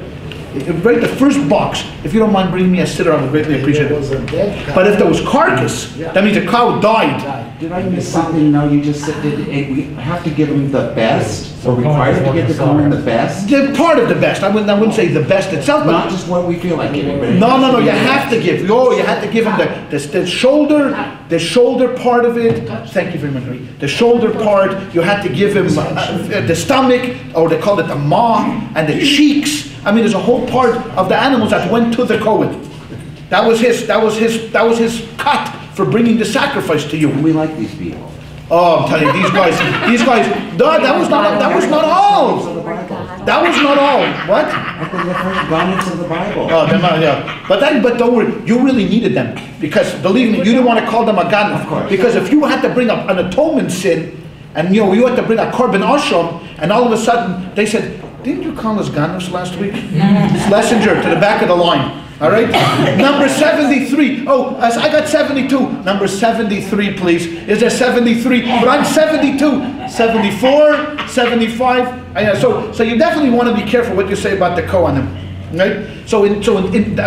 Right, the first box, if you don't mind bringing me a sitter, I would greatly appreciate it. But if there was carcass, that means the cow died. Did I miss something? No, you just said that we have to give them the best. We're required to give the Kohen the best. They're part of the best. I wouldn't say the best itself, but not just what we feel like giving. No. You have to give. You have to give him the shoulder part of it. Thank you very much. The shoulder part. You had to give him the stomach, or they call it the maw, and the cheeks. I mean, there's a whole part of the animals that went to the Kohen. That was his cut for bringing the sacrifice to you. And we like these people. Oh, I'm telling you, these guys, no, that was not all. That was not all. What? They're the first garments of the Bible. Oh, they're not, yeah. But don't worry, you really needed them. Because, believe me, you didn't want to call them a ganef. Of course. Because if you had to bring up an atonement sin, and you had to bring a korban asham, and all of a sudden, they said, didn't you call us ganefs last week? Schlesinger, to the back of the line. All right? Number 73. Oh, I got 72. Number 73, please. Is there 73? But I'm 72. 74, 75. So you definitely want to be careful what you say about the Kohanim. Right?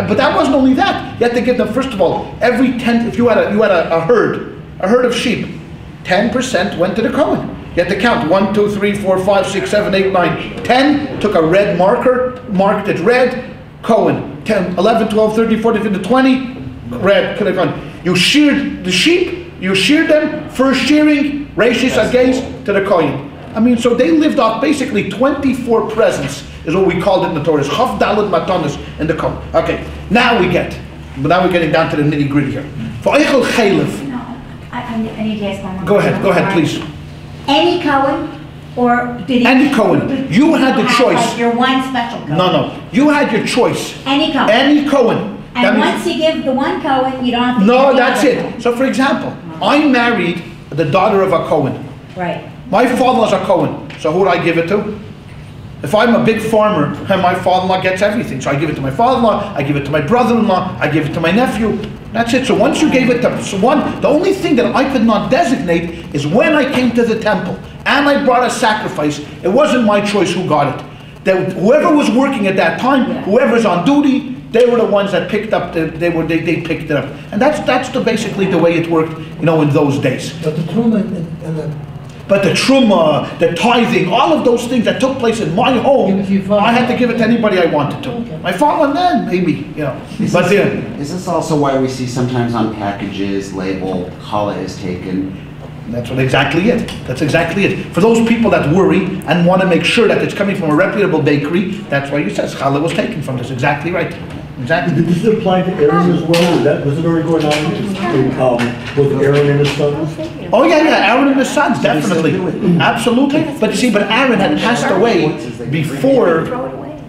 But that wasn't only that. You had to give them, first of all, every 10, if you had a herd of sheep, 10% went to the Kohen. You had to count 1, 2, 3, 4, 5, 6, 7, 8, 9, 10. Took a red marker, marked it red. Kohen. 10, 11, 12, 13, 14, 15, 20. Red. Could have gone. You sheared the sheep. You sheared them. First shearing, rashis against to the Kohen. I mean, so they lived off basically 24 presents, is what we called it in the Torah. Chav Daled Matanos in the Kohen. Okay. Now we're getting down to the nitty gritty here. For Eichel Chaylev. No, I need to ask one more. Go ahead, please. Any Kohen, or did he? Any Kohen. You had the choice. Like your one special Kohen. No. You had your choice. Any Kohen. Any Kohen. And once you give the one Kohen, you don't have to. No, that's it. So, for example, I married the daughter of a Kohen. Right. My father-in-law's a Kohen. So who would I give it to? If I'm a big farmer, and my father-in-law gets everything. So I give it to my father-in-law, I give it to my brother-in-law, I give it to my nephew. That's it. So once you gave it to one, the only thing that I could not designate is when I came to the temple and I brought a sacrifice, it wasn't my choice who got it. Whoever was working at that time, whoever's on duty, they were the ones that picked up. They picked it up, and that's basically the way it worked, in those days. But the truma But the truma, the tithing, all of those things that took place in my home, I had to give it to anybody I wanted to. Okay. My father, then maybe, Is this also why we see sometimes on packages label challah is taken? That's exactly it. That's exactly it. For those people that worry and want to make sure that it's coming from a reputable bakery, that's why it says challah was taken from this. Exactly right. Exactly. Did this apply to Aaron as well? Was it already going on with Aaron and his sons? Oh yeah, Aaron and his sons, definitely. Absolutely. But you see, Aaron had passed away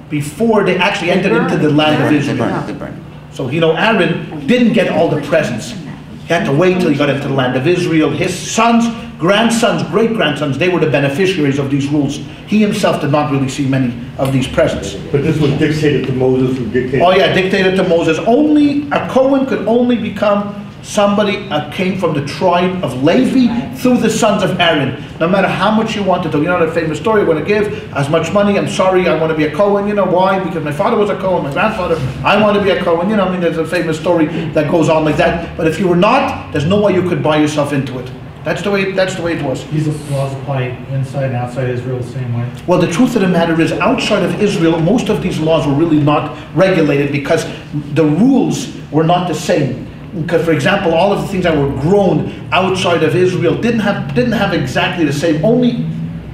before they actually entered into the land of Israel. So, Aaron didn't get all the presents. He had to wait till he got into the land of Israel. His sons, grandsons, great-grandsons, they were the beneficiaries of these rules. He himself did not really see many of these presents. But this was dictated to Moses, who dictated. Oh yeah, dictated to Moses. Only a Cohen could only become somebody came from the tribe of Levi through the sons of Aaron. No matter how much you wanted to. That famous story, I want to give as much money, I'm sorry, I want to be a Cohen. Why? Because my father was a Cohen, my grandfather, I want to be a Cohen. There's a famous story that goes on like that. But if you were not, there's no way you could buy yourself into it. That's the way it was. These laws apply inside and outside Israel the same way? Well, the truth of the matter is, outside of Israel, most of these laws were really not regulated because the rules were not the same. Because, for example, all of the things that were grown outside of Israel didn't have exactly the same. Only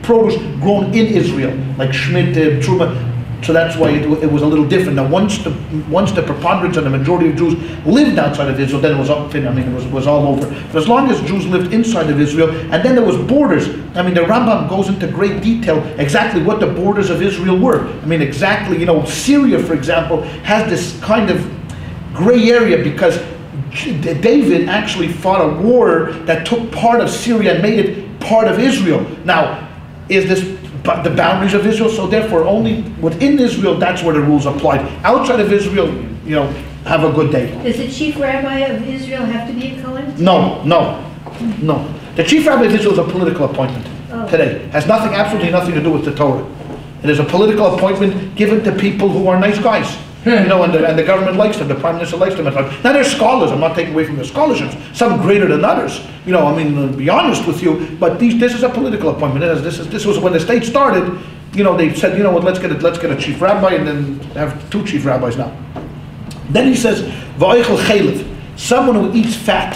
produce grown in Israel, like Shemitah, Truma. So that's why it was a little different. Now, once the preponderance and the majority of Jews lived outside of Israel, then it was all over. But as long as Jews lived inside of Israel, and then there was borders. The Rambam goes into great detail exactly what the borders of Israel were. Exactly. Syria, for example, has this kind of gray area because David actually fought a war that took part of Syria and made it part of Israel. Now, is this the boundaries of Israel? So therefore, only within Israel, that's where the rules applied. Outside of Israel, have a good day. Does the chief rabbi of Israel have to be a Kohen? No. The chief rabbi of Israel is a political appointment today. Has absolutely nothing to do with the Torah. It is a political appointment given to people who are nice guys. And the government likes them, the prime minister likes them. Now they're scholars, I'm not taking away from their scholarships, some greater than others. To be honest with you, but this is a political appointment. This was when the state started, they said, let's get a chief rabbi and then have two chief rabbis now. Then he says, V'oichel chaylev, someone who eats fat.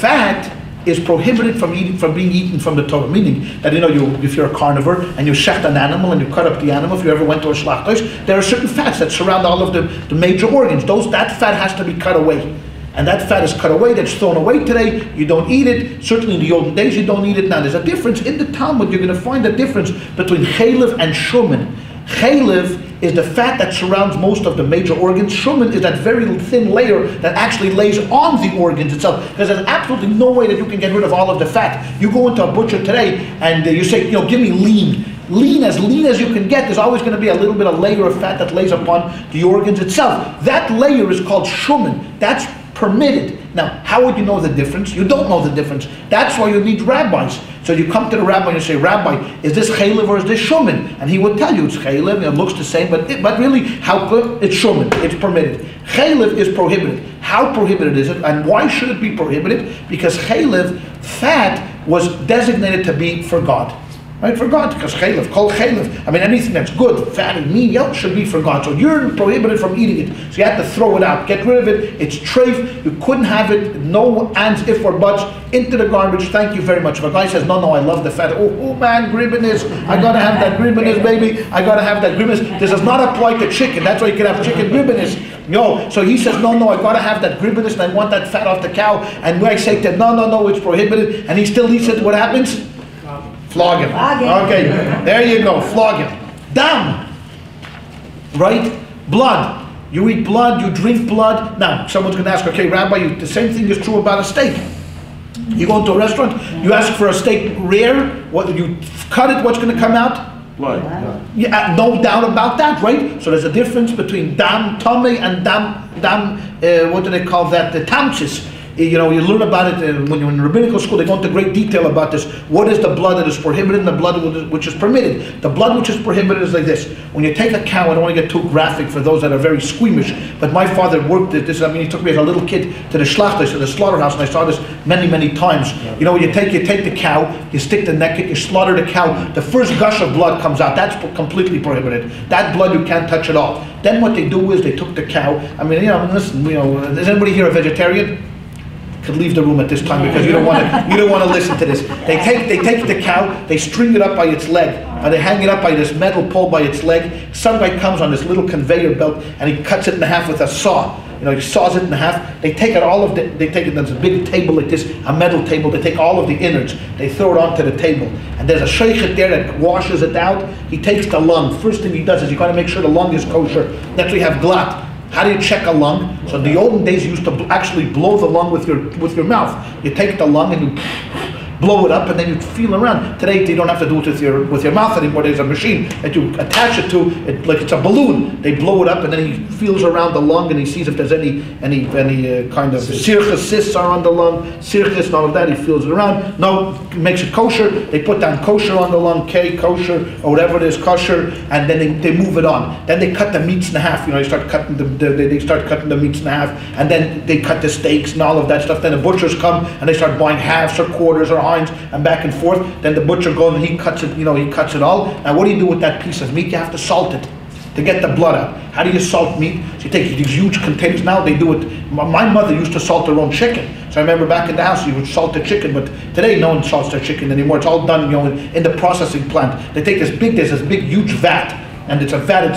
Fat is prohibited from being eaten from the Torah, meaning that if you're a carnivore and you shecht an animal and you cut up the animal, if you ever went to a shlachtos, there are certain fats that surround all of the major organs. That fat has to be cut away. and that fat is cut away, that's thrown away today, you don't eat it. Certainly in the olden days you don't eat it. Now there's a difference in the Talmud. You're going to find a difference between chaylev and shuman. Chaylev is the fat that surrounds most of the major organs. Shuman is that very thin layer that actually lays on the organs itself. Because there's absolutely no way that you can get rid of all of the fat. You go into a butcher today and you say, give me lean. Lean as you can get. There's always going to be a little bit of layer of fat that lays upon the organs itself. That layer is called shuman. That's permitted. Now, how would you know the difference? You don't know the difference. That's why you need rabbis. So you come to the rabbi and you say, Rabbi, is this chaylev or is this shuman? And he would tell you it's chaylev. It looks the same, but really, it's shuman. It's permitted. Chaylev is prohibited. How prohibited is it? And why should it be prohibited? Because chaylev, fat, was designated to be for God. Right, for God, because chaylev, kol chaylev, anything that's good, fatty, meat, should be for God. So you're prohibited from eating it. So you have to throw it out, get rid of it. It's treif. You couldn't have it. No ands, if or buts, into the garbage. Thank you very much. If a guy says, no, I love the fat. Oh man, gribbiness. I gotta have that gribbiness, baby. I gotta have that gribbiness. This does not apply to chicken. That's why you can have chicken gribbiness. So he says, no, I gotta have that gribbiness and I want that fat off the cow. And when I say to him, no, it's prohibited, and he still eats it, what happens? Flog him. Okay, there you go. Flog him. Dam. Right? Blood. You eat blood, you drink blood. Now, someone's going to ask, okay, Rabbi, the same thing is true about a steak. You go into a restaurant, you ask for a steak rare, you cut it, what's going to come out? Blood. Yeah, no doubt about that, right? So there's a difference between dam tummy and dam, what do they call that? The tamchis. You learn about it when you're in rabbinical school. They go into great detail about this. What is the blood that is prohibited and the blood which is permitted? The blood which is prohibited is like this. When you take a cow, I don't want to get too graphic for those that are very squeamish, but my father worked at this. He took me as a little kid to the schlachter, to the slaughterhouse, and I saw this many, many times. You take the cow, you stick the neck in, you slaughter the cow. The first gush of blood comes out. That's completely prohibited. That blood you can't touch at all. Then what they do is they took the cow. Listen, is anybody here a vegetarian? Could leave the room at this time because you don't want to listen to this. They take the cow, they string it up by its leg, and they hang it up by this metal pole by its leg. Some guy comes on this little conveyor belt and he cuts it in half with a saw. He saws it in half. They take it, there's a big table like this, a metal table. They take all of the innards, they throw it onto the table, and there's a sheikhet there that washes it out. He takes the lung. First thing he does is you got to make sure the lung is kosher. That's why you have glat. How do you check a lung? So in the olden days, you used to actually blow the lung with your mouth. You take the lung and you blow it up, and then you feel around. Today, you don't have to do it with your mouth anymore. There's a machine that you attach it to, like it's a balloon. They blow it up, and then he feels around the lung, and he sees if there's any kind of sirchus, cysts are on the lung, sirchus and all of that. He feels it around. No, makes it kosher. They put down kosher on the lung, K, kosher, or whatever it is, kosher, and then they move it on. Then they cut the meats in half. They start cutting the meats in half, and then they cut the steaks and all of that stuff. Then the butchers come and they start buying halves or quarters or and back and forth. Then the butcher goes and he cuts it. He cuts it all. Now, what do you do with that piece of meat? You have to salt it to get the blood out. How do you salt meat? So you take these huge containers. Now they do it. My mother used to salt her own chicken. So I remember back in the house, you would salt the chicken, but today no one salts their chicken anymore. It's all done, in the processing plant. They take there's this big, huge vat, and it's a vat.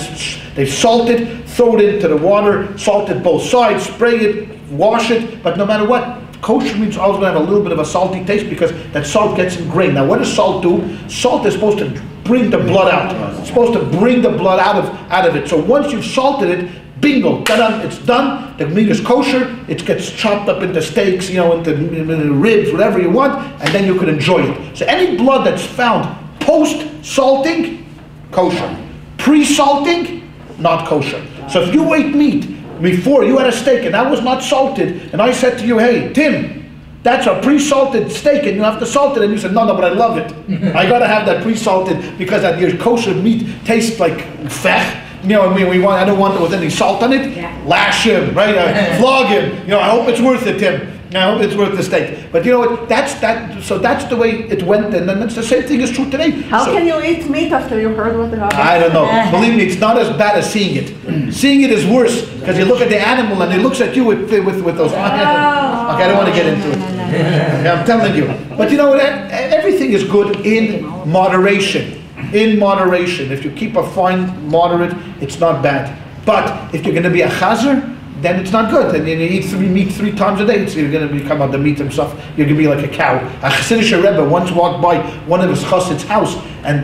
They salt it, throw it into the water, salt it both sides, spray it, wash it. But no matter what, kosher meat's always going to have a little bit of a salty taste because that salt gets ingrained. Now, what does salt do? Salt is supposed to bring the blood out. It's supposed to bring the blood out of it. So once you've salted it, bingo, it's done. The meat is kosher. It gets chopped up into steaks, into ribs, whatever you want, and then you can enjoy it. So any blood that's found post-salting, kosher. Pre-salting, not kosher. So if you ate meat before you had a steak and that was not salted, and I said to you, hey, Tim, that's a pre-salted steak and you have to salt it, and you said, no, but I love it. I gotta have that pre-salted because that your kosher meat tastes like fech. I don't want it with any salt on it. Yeah. Lash him, right? Flog him. I hope it's worth it, Tim. I hope it's worth the steak. But that's that. So that's the way it went, and then that's the same thing is true today. How can you eat meat after you heard what happened? I don't know. Believe me, it's not as bad as seeing it. Seeing it is worse because you look at the animal and it looks at you with those. Okay, I don't want to get into it. Okay, I'm telling you. But everything is good in moderation. In moderation. If you keep a fine moderate, it's not bad. But if you're going to be a chazer, then it's not good. And you eat meat 3 times a day, so you're going to become out the meat himself. You're going to be like a cow. A Chassidish Rebbe once walked by one of his chassid's house, and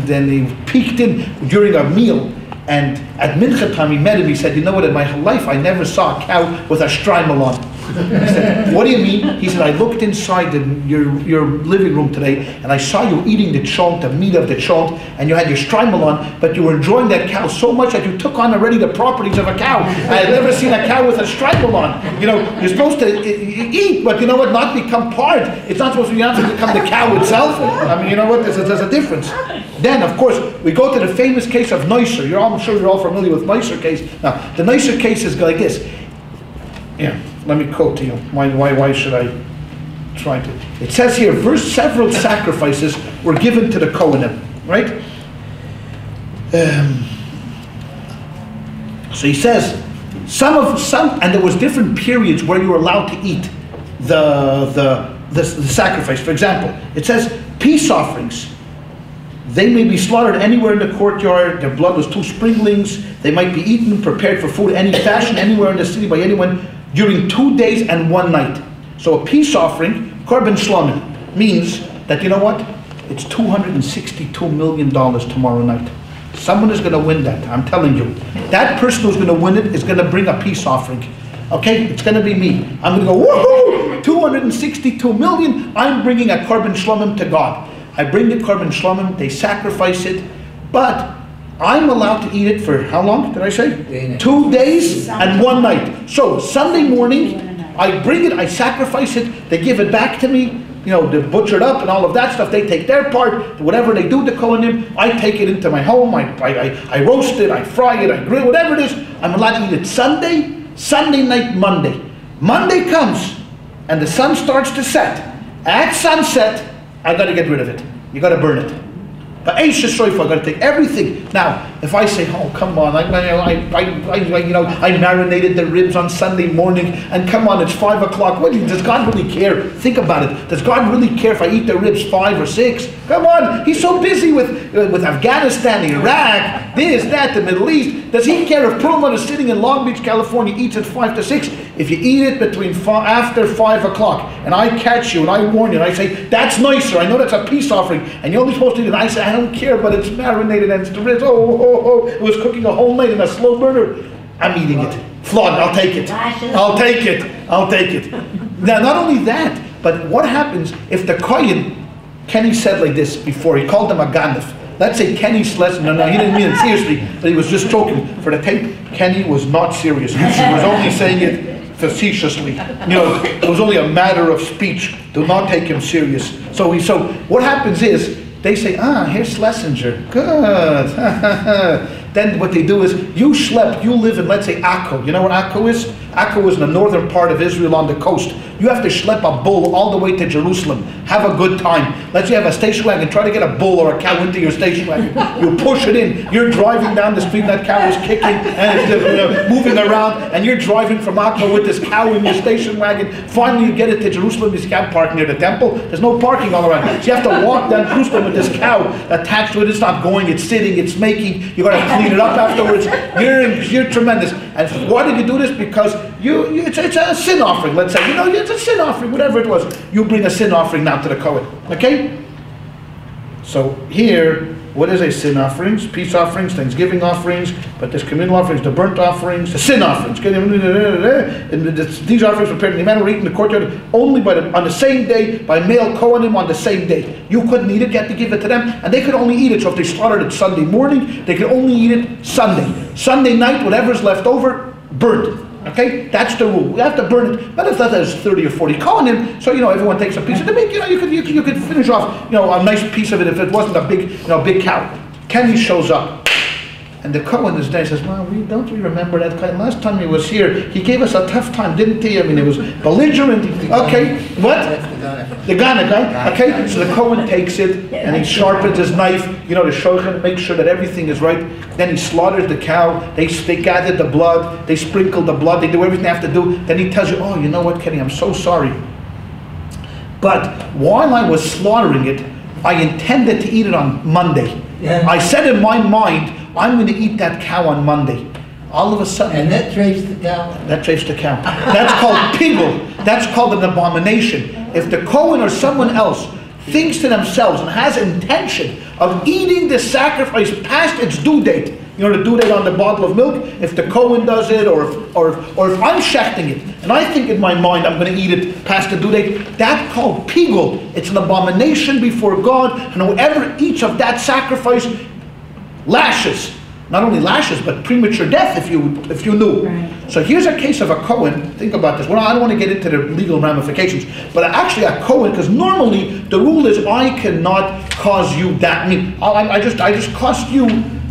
then he peeked in during a meal. And at mincha time, he met him. He said, "You know what? In my life, I never saw a cow with a strimal on." He said, "What do you mean?" He said, "I looked inside your living room today, and I saw you eating the chont, the meat of the chont, and you had your strimal on, but you were enjoying that cow so much that you took on already the properties of a cow. I had never seen a cow with a strimal on. You know, you're supposed to eat, but you know what? Not become part. It's not supposed to become the cow itself. I mean, you know what? There's a difference." Then, of course, we go to the famous case of Neusser. I'm sure you're all familiar with Neusser case. Now, the Neusser case is like this. Yeah, let me quote to you. Why should I try to? It says here, several sacrifices were given to the Kohanim, right? So he says, some, and there was different periods where you were allowed to eat the sacrifice. For example, it says peace offerings. They may be slaughtered anywhere in the courtyard. Their blood was 2 sprinklings. They might be eaten, prepared for food, any fashion, anywhere in the city by anyone during 2 days and 1 night. So a peace offering, korban shlomim, means that, you know what? It's $262 million tomorrow night. Someone is going to win that, I'm telling you. That person who's going to win it is going to bring a peace offering. Okay? It's going to be me. I'm going to go, woohoo! 262 million, I'm bringing a korban shlomim to God. I bring the korban shlomim, they sacrifice it, but I'm allowed to eat it for how long did I say? 2 days and 1 night. So Sunday morning, I bring it, I sacrifice it, they give it back to me, you know, they're butchered up and all of that stuff, they take their part, whatever they do to Kohanim, I take it into my home, I roast it, I fry it, I grill, whatever it is, I'm allowed to eat it Sunday night, Monday. Monday comes, and the sun starts to set. At sunset, I got to get rid of it. You got to burn it. But I got to take everything. Now, if I say, "Oh, come on, I marinated the ribs on Sunday morning, and come on, it's 5 o'clock. Does God really care? Think about it. Does God really care if I eat the ribs 5 or 6? Come on, He's so busy with Afghanistan, Iraq, this, that, the Middle East. Does He care if Perelmuter is sitting in Long Beach, California, eats at 5 to 6? If you eat it after 5 o'clock, and I catch you and I warn you, and I say, "That's nicer. I know that's a peace offering, and you're only supposed to eat it," and I say, "I don't care, but it's marinated and it's the ribs. It was cooking a whole night in a slow burner." I'm eating it. Flawed. I'll take it. I'll take it. Now, not only that, but what happens if the Kohen, Kenny said like this before, he called him a ganef. Let's say Kenny's lesson, no, he didn't mean it seriously, but he was just joking. For the tape, Kenny was not serious. He was only saying it facetiously. You know, it was only a matter of speech. Do not take him serious. So what happens is, they say, here's Schlesinger. Good. Then what they do is, you live in, let's say, Akko. You know what Akko is? Akko is in the northern part of Israel on the coast. You have to schlep a bull all the way to Jerusalem. Have a good time. Let's say you have a station wagon. Try to get a bull or a cow into your station wagon. You push it in. You're driving down the street, that cow is kicking and it's moving around, and you're driving from Akko with this cow in your station wagon. Finally, you get it to Jerusalem. You can't park near the temple. There's no parking all around. So you have to walk down Jerusalem with this cow attached to it. It's not going. It's sitting. It's making. You got to clean it up afterwards. You're tremendous. And why did you do this? Because it's a sin offering. Let's say, it's a sin offering, whatever it was. You bring a sin offering now to the Kohen. Okay? So here, what is a sin offerings? Peace offerings, Thanksgiving offerings, but there's communal offerings, the burnt offerings, the sin offerings. And these offerings prepared in the manner eaten in the courtyard only on the same day by male Kohanim on the same day. You couldn't eat it, you had to give it to them, and they could only eat it. So if they slaughtered it Sunday morning, they could only eat it Sunday. Sunday night, whatever's left over, burnt. Okay, that's the rule. We have to burn it. But if there's 30 or 40 Kohanim, so everyone takes a piece of the meat. You could finish off a nice piece of it if it wasn't a big cow. Kenny shows up, and the Kohen is there. He says, "Well, don't we remember that guy? Last time he was here, he gave us a tough time, didn't he? I mean, it was belligerent." Okay, what? The Ganef, right? Okay, so the Kohen takes it and he sharpens his knife, the shochan, make sure that everything is right. Then he slaughters the cow. They gather the blood. They sprinkle the blood. They do everything they have to do. Then he tells you, "Oh, you know what, Kenny? I'm so sorry. But while I was slaughtering it, I intended to eat it on Monday. I said in my mind, I'm going to eat that cow on Monday. all of a sudden. And that traced the cow. That traced the cow. That's called pigul. That's called an abomination. If the Kohen or someone else thinks to themselves and has intention of eating the sacrifice past its due date, you know, the due date on the bottle of milk, if the Kohen does it, or if I'm shechting it, and I think in my mind I'm going to eat it past the due date, that's called pigul. It's an abomination before God, and whoever eats of that sacrifice lashes. Not only lashes, but premature death if you knew. Right. So here's a case of a Kohen. Think about this. Well, I don't want to get into the legal ramifications, but actually a Kohen, because normally the rule is I cannot cause you that. I mean, I just cost you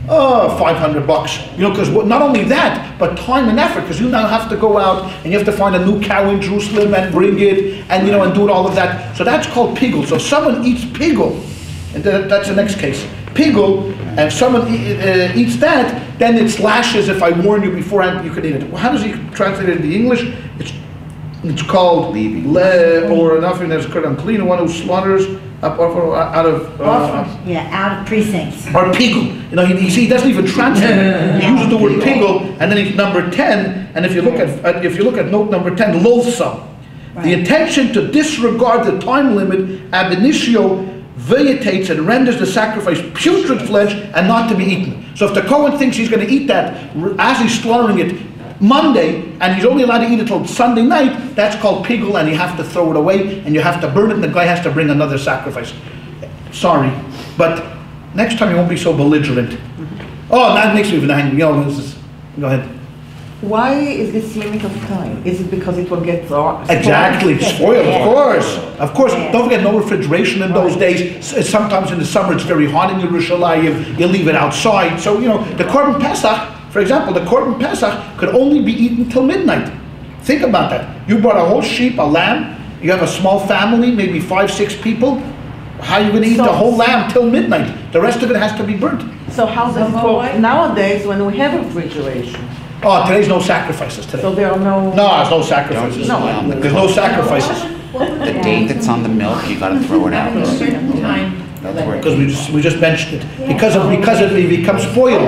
$500. You know, because not only that, but time and effort. Because you now have to go out and you have to find a new cow in Jerusalem and bring it, and and do all of that. So that's called pigul. So if someone eats pigul, and that's the next case. Pigul, and if someone eats that, then it's lashes. If I warn you beforehand, you can eat it. Well, how does he translate it into English? It's called or nothing that's unclean, one who slaughters out of precincts. Or pigul. You know, he doesn't even translate it. He uses the word pigul, and then he's number 10. And if you look at note number 10, loathsome. Right. The intention to disregard the time limit ab initio vegetates and renders the sacrifice putrid flesh and not to be eaten. So if the Kohen thinks he's going to eat that as he's slaughtering it Monday, and he's only allowed to eat it till Sunday night, that's called pigul, and you have to throw it away, and you have to burn it, and the guy has to bring another sacrifice. Sorry, but next time you won't be so belligerent. Oh, that makes me even angry. Go ahead. Why is this limit of time? Is it because it will get spoiled? Exactly, spoiled, of course. Don't forget, no refrigeration in those days. Sometimes in the summer it's very hot in Yerushalayim. You leave it outside. So, the Korban Pesach, for example, the Korban Pesach could only be eaten till midnight. Think about that. You brought a whole sheep, a lamb. You have a small family, maybe 5-6 people. How are you going to eat the whole lamb till midnight? The rest of it has to be burnt. So how does it work nowadays when we have refrigeration? Oh, today's no sacrifices today. So there are no... No, there's no sacrifices. There's no sacrifices. The date that's on the milk, you got to throw it out. Because we just mentioned it. Because it becomes spoiled.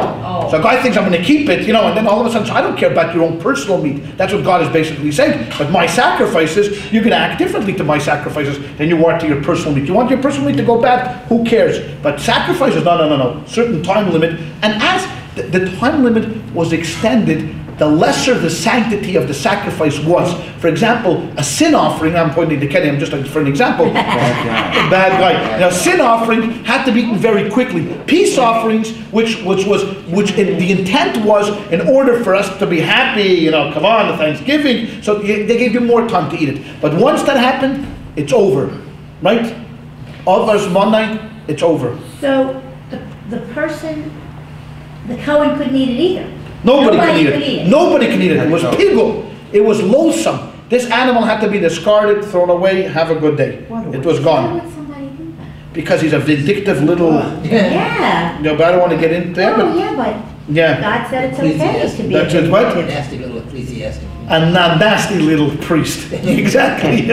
So a guy thinks I'm going to keep it, and then all of a sudden, so I don't care about your own personal meat. That's what God is basically saying. But my sacrifices, you're going to act differently to my sacrifices than you are to your personal meat. You want your personal meat to go bad? Who cares? But sacrifices, no. Certain time limit. And as the time limit was extended, the lesser the sanctity of the sacrifice was. For example, a sin offering, I'm pointing to Kenny, I'm just for an example. Bad guy. Sin offering had to be eaten very quickly. Peace offerings, which the intent was in order for us to be happy, come on, the Thanksgiving, so they gave you more time to eat it. But once that happened, it's over, right? All of us one night, it's over. So the Kohen couldn't eat it either. Nobody can eat it. Nobody can eat it. It was pigul. It was loathsome. This animal had to be discarded, thrown away, have a good day. It was gone. Why would somebody do that? Because he's a vindictive little... Yeah. But I don't want to get into that. God said it's okay to be That's it, what? Nasty little ecclesiastic. A nasty little priest. Exactly.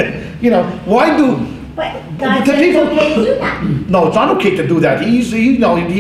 Why do... But God said it's okay to do that. No, it's not okay to do that. He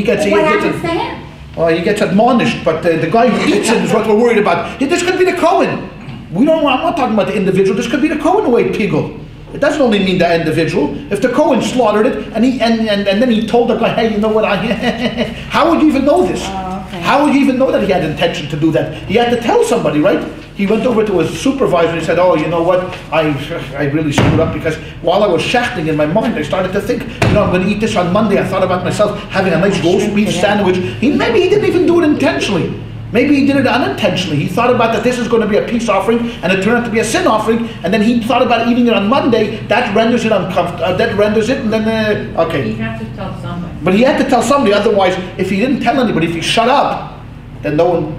gets... What happens to him? Well, he gets admonished, but the guy who eats it is what we're worried about. This could be the Kohen. I'm not talking about the individual. This could be the Kohen who ate pigul. It doesn't only mean the individual. If the Kohen slaughtered it and then he told the guy, hey, you know what? How would you even know this? Okay. How would you even know that he had intention to do that? He had to tell somebody, right? He went over to his supervisor and he said, oh, you know what? I really screwed up because while I was shechting in my mind, I started to think, I'm going to eat this on Monday. I thought about myself having a nice roast beef sandwich. Maybe he didn't even do it intentionally. Maybe he did it unintentionally. He thought about that this is going to be a peace offering, and it turned out to be a sin offering, and then he thought about eating it on Monday. That renders it uncomfortable. That renders it, and then, okay. You have to tell somebody. But he had to tell somebody, otherwise, if he didn't tell anybody, if he shut up, then no one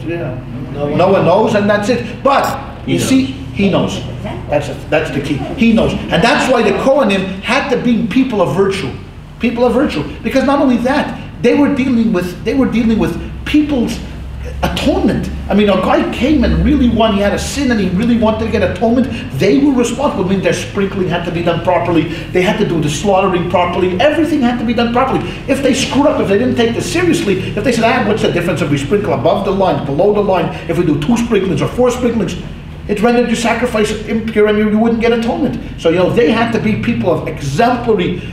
knows, and that's it. But, you see, he knows. That's the key. He knows. And that's why the Kohanim had to be people of virtue. People of virtue. Because not only that, they were dealing with people's atonement. I mean, a guy came and really he had a sin and he really wanted to get atonement. They were responsible. I mean, their sprinkling had to be done properly. They had to do the slaughtering properly. Everything had to be done properly. If they screwed up, if they didn't take this seriously, if they said, what's the difference if we sprinkle above the line, below the line, if we do 2 sprinklings or 4 sprinklings, it rendered your sacrifice impure and you wouldn't get atonement. So, they had to be people of exemplary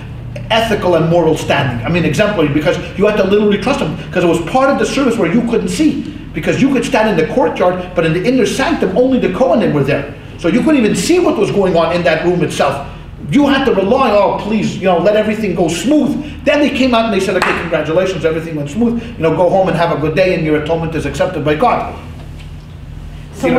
ethical and moral standing. I mean, exemplary, because you had to literally trust them, because it was part of the service where you couldn't see. Because you could stand in the courtyard, but in the inner sanctum, only the Kohanim were there. So you couldn't even see what was going on in that room itself. You had to rely, please, let everything go smooth. Then they came out and they said, okay, congratulations, everything went smooth. Go home and have a good day and your atonement is accepted by God. So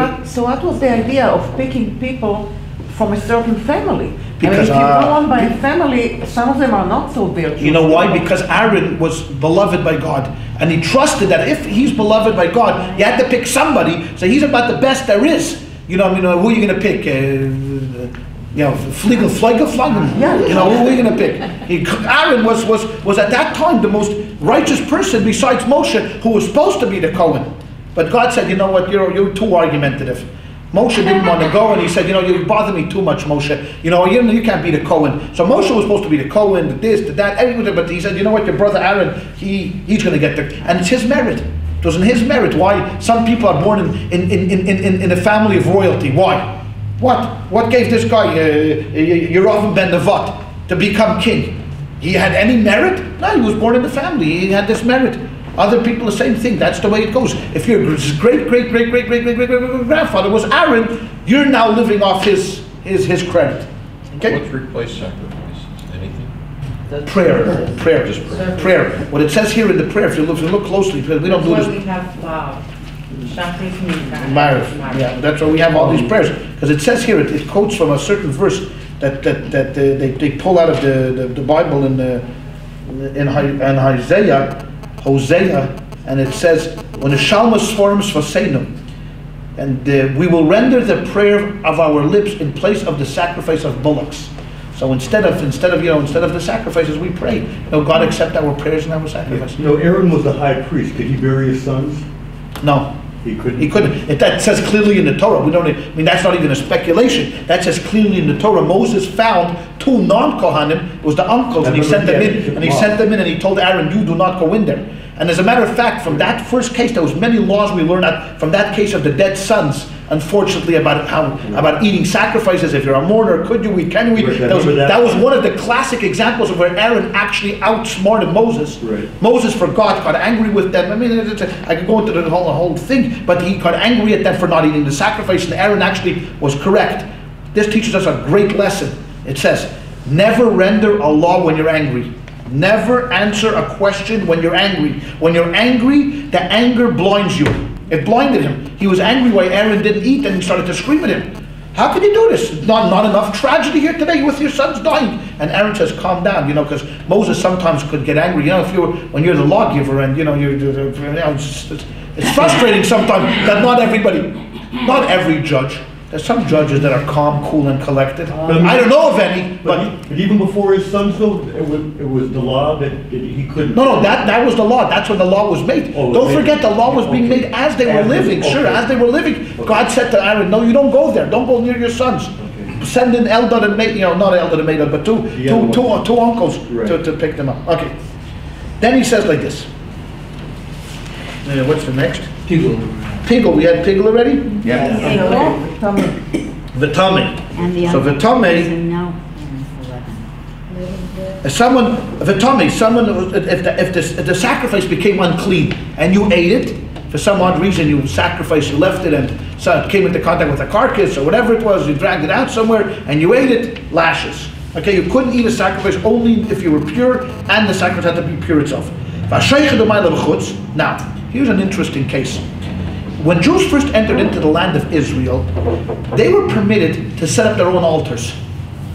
what was the idea of picking people from a certain family? Because, if you go on by family, some of them are not so virtuous. You know why? Because Aaron was beloved by God. And he trusted that if he's beloved by God, you had to pick somebody. So he's about the best there is. Who are you going to pick? Fliegel? Yeah. Who are you going to pick? Aaron was at that time the most righteous person besides Moshe, who was supposed to be the Cohen. But God said, you know what, you're too argumentative. Moshe didn't want to go, and he said, you bother me too much, Moshe. You can't be the Cohen. So Moshe was supposed to be the Cohen, the this, the that, everything. But he said, you know what, your brother Aaron, he's going to get there. And it's his merit. It wasn't his merit. Why? Some people are born in a family of royalty. Why? What gave this guy, Yerovam ben Nevat, to become king? He had any merit? No, he was born in the family. He had this merit. Other people, the same thing. That's the way it goes. If your great-great-great-great-great-great-great-grandfather was Aaron, you're now living off his credit. Okay? What's replaced sacrifices? Anything? Prayer. Just prayer. Prayer. What it says here in the prayer, if you look closely, because we don't do this. We have Marriage. Yeah, that's why we have all these prayers. Because it says here, it quotes from a certain verse that they pull out of the Bible in Hosea, and it says, "When the Shalmas forms for Seinu, and we will render the prayer of our lips in place of the sacrifice of bullocks." So instead of the sacrifices, we pray. God accept our prayers and our sacrifices. Aaron was the high priest. Could he bury his sons? No. He couldn't. He couldn't. That says clearly in the Torah. That's not even a speculation. That says clearly in the Torah. Moses found 2 non-Kohanim. It was the uncles, and he sent them in. And he told Aaron, "You do not go in there." And as a matter of fact, from that first case, there was many laws we learned from that case of the dead sons. Unfortunately, about eating sacrifices. If you're a mourner, can we? That was one of the classic examples of where Aaron actually outsmarted Moses. Right. Moses forgot, got angry with them. I could go into the whole thing, but he got angry at them for not eating the sacrifice, and Aaron actually was correct. This teaches us a great lesson. It says, never render a law when you're angry. Never answer a question when you're angry. When you're angry, the anger blinds you. It blinded him. He was angry why Aaron didn't eat, and he started to scream at him. How could you do this? Not enough tragedy here today with your sons dying. And Aaron says, calm down, because Moses sometimes could get angry. When you're the lawgiver, and it's frustrating sometimes that not every judge. There's some judges that are calm, cool, and collected. I don't know of any, but even before his sons, though, it was the law that he couldn't. No, that was the law. That's when the law was made. Don't forget, the law was being made as they were living. Sure, as they were living. God said to Aaron, "No, you don't go there. Don't go near your sons. Send in Eldad and Medad, not Eldad and Medad, but two uncles to pick them up." Okay. Then he says like this. What's the next? Pigel. We had Pigel already? Yeah. Vitame. So Vitame. If the sacrifice became unclean and you ate it, for some odd reason you sacrificed, you left it, and so it came into contact with a carcass or whatever it was, you dragged it out somewhere and you ate it, lashes. Okay, you couldn't eat a sacrifice only if you were pure, and the sacrifice had to be pure itself. Now, here's an interesting case. When Jews first entered into the land of Israel, they were permitted to set up their own altars.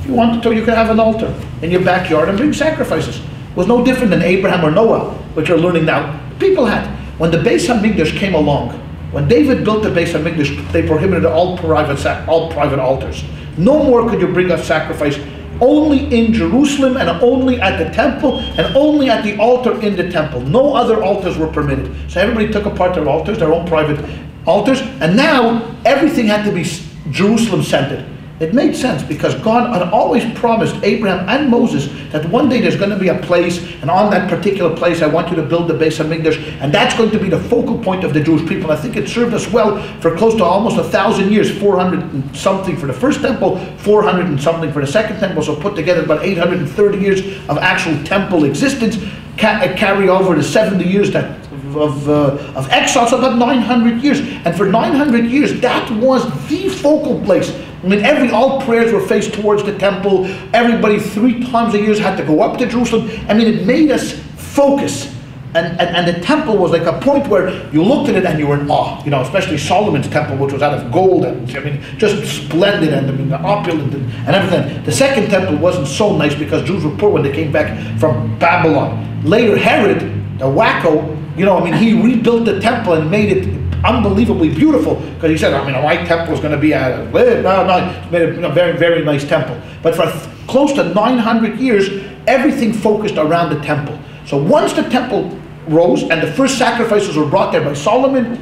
If you wanted to, you could have an altar in your backyard and bring sacrifices. It was no different than Abraham or Noah, which you're learning now. People had. When the Beis HaMikdash came along, when David built the Beis HaMikdash, they prohibited all private altars. No more could you bring a sacrifice only in Jerusalem and only at the temple and only at the altar in the temple. No other altars were permitted. So everybody took apart their altars, their own private altars, and now everything had to be Jerusalem-centered. It made sense because God had always promised Abraham and Moses that one day there's going to be a place, and on that particular place I want you to build the Beis HaMikdash, and that's going to be the focal point of the Jewish people. I think it served us well for close to almost 1,000 years, 400 and something for the first temple, 400 and something for the second temple, so put together about 830 years of actual temple existence, carry over the 70 years that of exile, so about 900 years. And for 900 years, that was the focal place. I mean, all prayers were faced towards the temple. Everybody 3 times a year had to go up to Jerusalem. I mean, it made us focus. And the temple was like a point where you looked at it and you were in awe. You know, especially Solomon's temple, which was out of gold and I mean, just splendid and I mean, opulent and everything. The second temple wasn't so nice because Jews were poor when they came back from Babylon. Later, Herod, the wacko, you know, I mean, he rebuilt the temple and made it unbelievably beautiful because he said, I mean, a white temple is going to be a made a very, very nice temple. But for close to 900 years, everything focused around the temple. So once the temple rose and the first sacrifices were brought there by Solomon,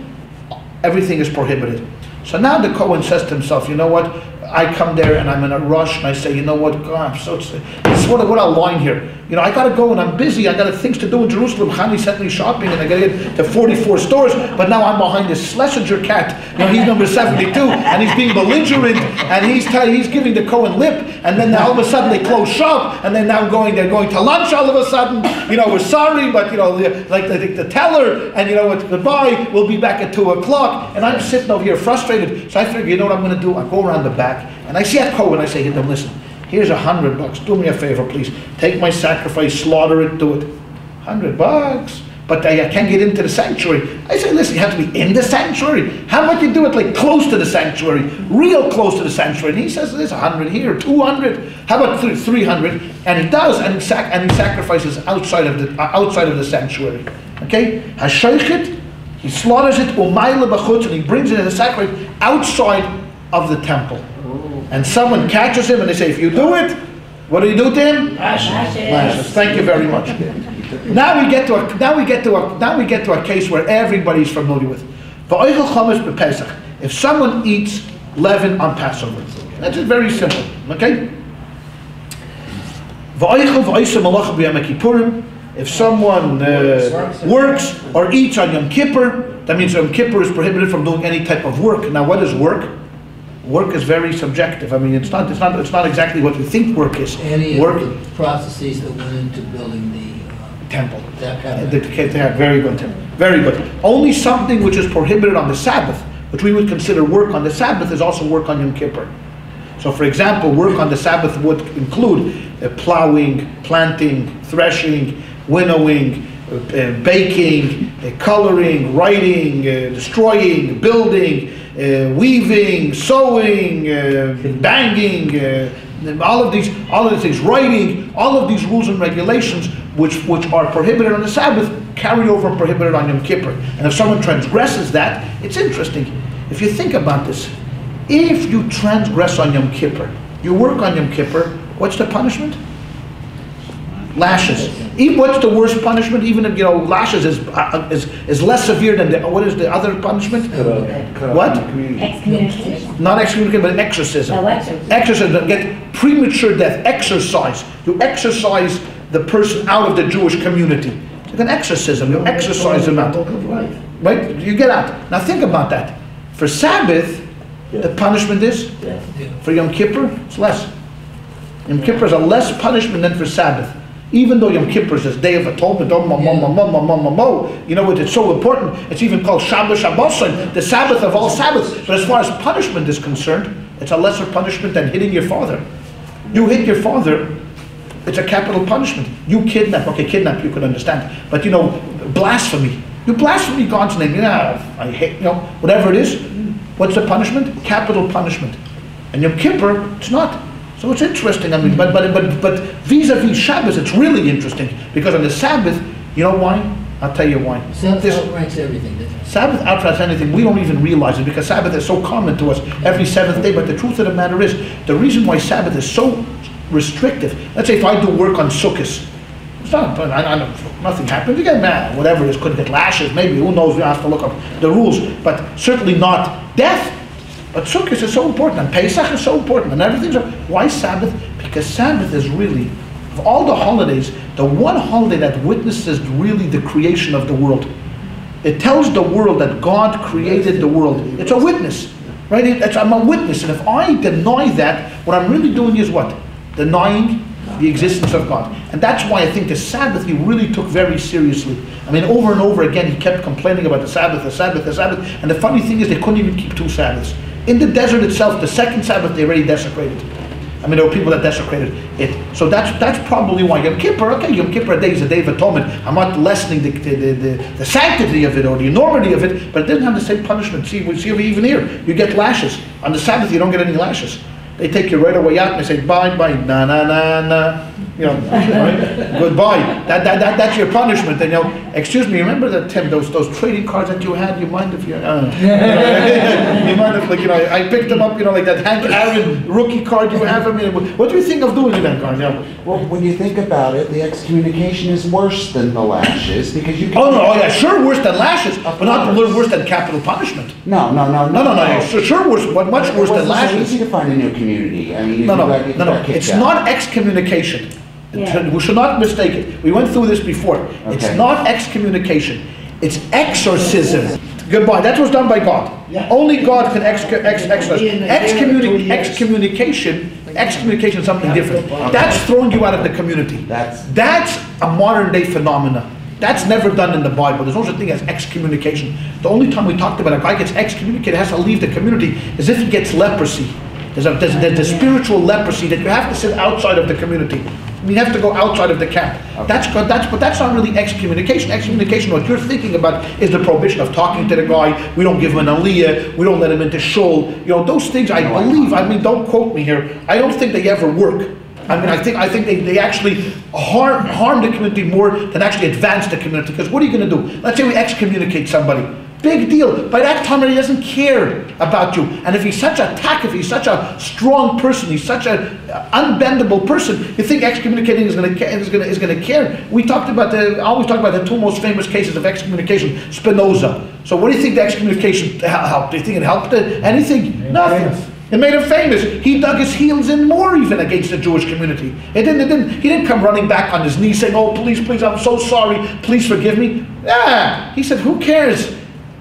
everything is prohibited. So now the Kohen says to himself, you know what? I come there and I'm in a rush and I say, you know what? God, this is what a line here. You know, I got to go and I'm busy. I got things to do in Jerusalem. Hani sent me shopping and I got to get to 44 stores. But now I'm behind this Schlesinger cat. You know, he's number 72 and he's being belligerent and he's giving the Kohen lip. And then all of a sudden they close shop and then now they're going to lunch all of a sudden. You know, we're sorry, but you know, like the teller and you know what, goodbye. We'll be back at 2 o'clock. And I'm sitting over here frustrated. So I figure, you know what I'm going to do? I go around the back and I see a Kohen. I say to him, listen. Here's $100. Do me a favor, please. Take my sacrifice, slaughter it, do it. $100. But I can't get into the sanctuary. I say, listen, you have to be in the sanctuary. How about you do it like close to the sanctuary, real close to the sanctuary? And he says, there's 100 here, 200. How about 300? And he does, and he sacrifices outside of the sanctuary. Okay, Hashaychit, he slaughters it, umayla b'chutz, and he brings it as a sacrifice outside of the temple. And someone catches him and they say, if you do it, what do you do to him? Lashes. Thank you very much. Now we get to a case where everybody's familiar with. If someone eats leaven on Passover, that's just very simple. Okay? If someone works or eats on Yom Kippur, that means Yom Kippur is prohibited from doing any type of work. Now, what is work? Work is very subjective. I mean, it's not exactly what we think work is. Any work of the processes that went into building the temple. That kind of very good, Tim. Very good. Only something which is prohibited on the Sabbath, which we would consider work on the Sabbath, is also work on Yom Kippur. So, for example, work on the Sabbath would include plowing, planting, threshing, winnowing, baking, coloring, writing, destroying, building, weaving, sewing, banging, all of these things, writing, all of these rules and regulations which are prohibited on the Sabbath carry over and prohibited on Yom Kippur. And if someone transgresses that, it's interesting. If you think about this, if you transgress on Yom Kippur, you work on Yom Kippur, what's the punishment? Lashes. What's the worst punishment? Even if, lashes is less severe than what is the other punishment? What? Excommunication. Not excommunication, but exorcism. Oh, exorcism. Exorcism. Get premature death. Exorcise. You exorcise the person out of the Jewish community. It's like an exorcism. You exorcise them out. Right? You get out. Now think about that. For Sabbath, the punishment is? For Yom Kippur, it's less. Yom Kippur is a less punishment than for Sabbath. Even though Yom Kippur is this day of atonement, you know what, it's so important, it's even called Shabbos Shabbosin, the Sabbath of all Sabbaths. But as far as punishment is concerned, it's a lesser punishment than hitting your father. You hit your father, it's a capital punishment. You kidnap you could understand. But blasphemy. You blaspheme God's name, I hate, whatever it is. What's the punishment? Capital punishment. And Yom Kippur, it's not. So it's interesting. I mean, but vis-a-vis Shabbos, it's really interesting because on the Sabbath, you know why? I'll tell you why. Sabbath outranks everything. Sabbath outranks anything. We don't even realize it because Sabbath is so common to us every seventh day. But the truth of the matter is, the reason why Sabbath is so restrictive. Let's say if I do work on sukkahs, it's not, nothing happens. You get mad, whatever it is, could get lashes, maybe, who knows, we have to look up the rules, but certainly not death. But sukkahs is so important, and Pesach is so important, and everything's so. Why Sabbath? Because Sabbath is really, of all the holidays, the one holiday that witnesses really the creation of the world. It tells the world that God created the world. It's a witness, right? I'm a witness, and if I deny that, what I'm really doing is what? Denying the existence of God. And that's why I think the Sabbath he really took very seriously. I mean, over and over again, he kept complaining about the Sabbath, the Sabbath, the Sabbath. And the funny thing is, they couldn't even keep 2 Sabbaths. In the desert itself, the second Sabbath, they already desecrated. I mean, there were people that desecrated it. So that's probably why. Yom Kippur, okay, Yom Kippur Day is a day of atonement. I'm not lessening the sanctity of it or the enormity of it, but it doesn't have the same punishment. See even here, you get lashes. On the Sabbath, you don't get any lashes. They take you right away out and they say, bye, bye, na, na, na, na. You know, right? Goodbye. That's your punishment. And you know, excuse me, remember that, Tim, those trading cards that you had? You mind if you, you mind if, like, you know, I picked them up, you know, like that Hank Aaron rookie card you have. I mean, what do you think of doing with that card? You know? Well, when you think about it, the excommunication is worse than the lashes because you can. Oh, no, yeah, sure, worse than lashes, but not worse than capital punishment. No. Sure, worse, but much worse than lashes. It's so easy to find a new community. I mean, no. It's not excommunication. Yeah. We should not mistake it. We went through this before. Okay. It's not excommunication. It's exorcism. Goodbye. That was done by God. Yeah. Only God can exorcise. Excommunication is something different. That's throwing you out of the community. That's a modern day phenomena. That's never done in the Bible. There's no such thing as excommunication. The only time we talked about a guy gets excommunicated, has to leave the community, is if he gets leprosy. There's a spiritual leprosy that you have to sit outside of the community. You have to go outside of the camp. Okay. But that's not really excommunication. Excommunication, what you're thinking about is the prohibition of talking to the guy. We don't give him an aliyah. We don't let him into shul. You know, those things I believe, I mean, don't quote me here. I don't think they ever work. I mean, I think they actually harm the community more than actually advance the community. Because what are you going to do? Let's say we excommunicate somebody. Big deal. By that time, he doesn't care about you. And if he's such a if he's such a strong person, he's such an unbendable person, you think excommunicating is going to care? We talked about always talk about the 2 most famous cases of excommunication. Spinoza. So what do you think the excommunication helped? Do you think it helped anything? Nothing. It made him famous. He dug his heels in more even against the Jewish community. He didn't come running back on his knees saying, "Oh, please, I'm so sorry. Please forgive me." Yeah. He said, "Who cares?"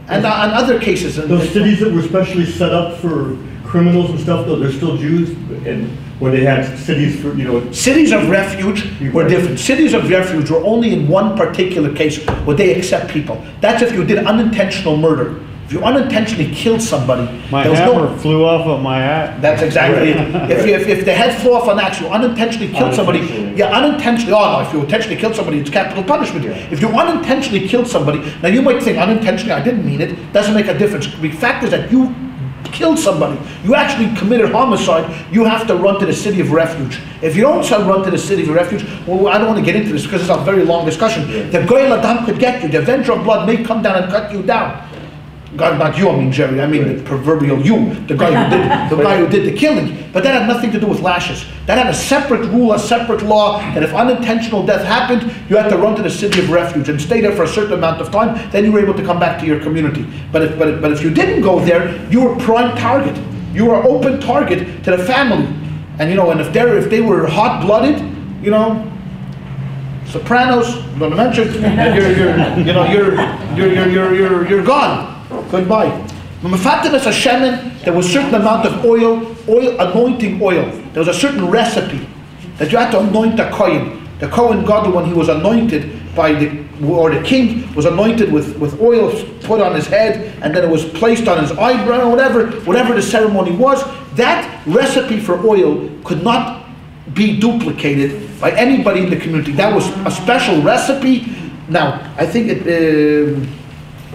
And on other cases, those cities that were specially set up for criminals and stuff, though, they're still Jews, and where they had cities for, you know, cities of refuge were different. Cities of refuge were only in one particular case where they accept people. That's if you did unintentional murder. If you unintentionally killed somebody, my hammer flew off of my axe. That's exactly it. If the head flew off an axe, you unintentionally killed somebody. Yeah, unintentionally. Oh no! If you intentionally killed somebody, it's capital punishment. Yeah. If you unintentionally killed somebody, now you might think unintentionally, I didn't mean it. Doesn't make a difference. The fact is that you killed somebody. You actually committed homicide. You have to run to the city of refuge. If you don't run to the city of refuge, well, I don't want to get into this because it's a very long discussion. Yeah. The Goyal Adam could get you. The avenger of blood may come down and cut you down. God, not you, I mean Jerry, I mean the proverbial you, the guy who did the killing. But that had nothing to do with lashes. That had a separate rule, a separate law, that if unintentional death happened, you had to run to the city of refuge and stay there for a certain amount of time, then you were able to come back to your community. But if you didn't go there, you were prime target. You were open target to the family. And you know, and if they were hot-blooded, you know, Sopranos, I'm going to mention, you're gone. Goodbye. There was a certain amount of oil, anointing oil. There was a certain recipe that you had to anoint the Kohen. The Kohen Gadol, when he was anointed by the king, was anointed with oil put on his head, and then it was placed on his eyebrow, whatever the ceremony was. That recipe for oil could not be duplicated by anybody in the community. That was a special recipe. Now, I think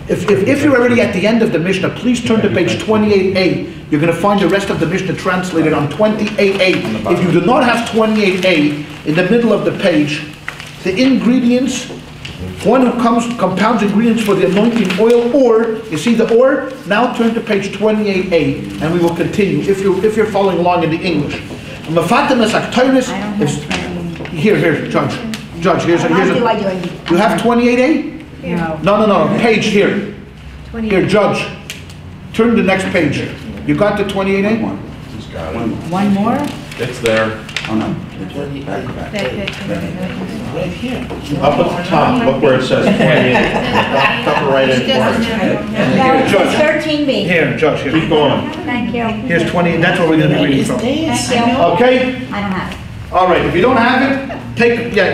if you're already at the end of the Mishnah, please turn to page 28a. You're going to find the rest of the Mishnah translated on 28a. If you do not have 28a, in the middle of the page, the ingredients, one who compounds ingredients for the anointing oil, or, you see the or? Now turn to page 28a, and we will continue, if you're following along in the English. Mefatimas Aktoiris. Here, Judge, here's you have 28A? No, page here. Here, Judge, turn to the next page. You got the 28A? He's got it. One more? It's there. Oh, no. Back. Right here. Up at the top, look where it says 28. Upper right hand corner. No, Judge. it's 13B. Here, Judge, here. Keep going. Thank you. Here's 20, that's what we're gonna be reading from. Thank you. Okay? I don't have it. All right, if you don't have it,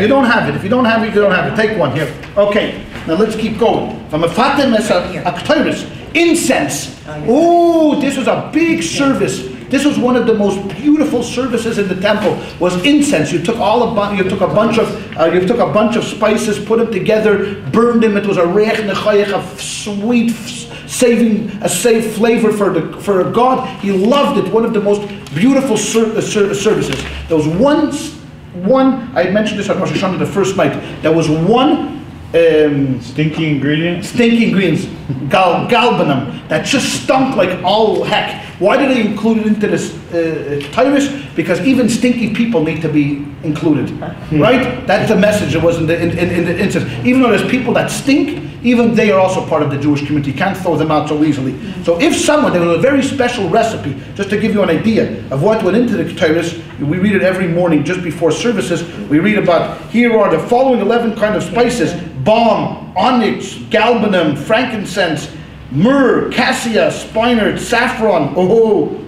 you don't have it. If you don't have it, you don't have it. Take one here. Okay, now let's keep going. From a fatim as a ktoris, incense. Ooh, this was a big service. This was one of the most beautiful services in the temple. Was incense. You took a bunch of spices, put them together, burned them. It was a reich nechayach, a sweet, safe flavor for a God. He loved it. One of the most beautiful services. There was one. I mentioned this on Rosh Hashanah the first night. There was one. Stinky ingredients, galbanum, that just stunk like all heck. Why did they include it into this Tyrus? Because even stinky people need to be included, right? That's the message. It was in the instance. Even though there's people that stink, even they are also part of the Jewish community. You can't throw them out so easily. So if someone, there was a very special recipe, just to give you an idea of what went into the Tyrus, we read it every morning just before services. We read about, here are the following 11 kind of spices: balm, onyx, galbanum, frankincense, myrrh, cassia, spikenard, saffron,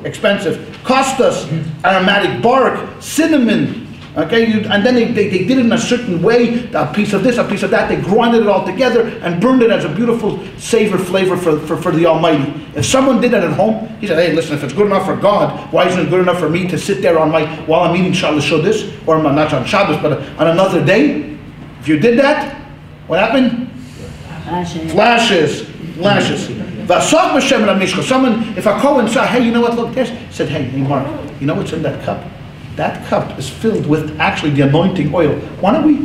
expensive, costus, aromatic bark, cinnamon. Okay, and then they did it in a certain way, a piece of this, a piece of that. They grinded it all together and burned it as a beautiful flavor for the Almighty. If someone did that at home, he said, hey, listen, if it's good enough for God, why isn't it good enough for me to sit there while I'm eating Shabbos, or not on Shabbos, but on another day? If you did that, what happened? Flashes. Someone, if a Kohen saw, hey, you know what, look, there's, said, hey, Mark, you know what's in that cup? That cup is filled with actually the anointing oil. Why don't we?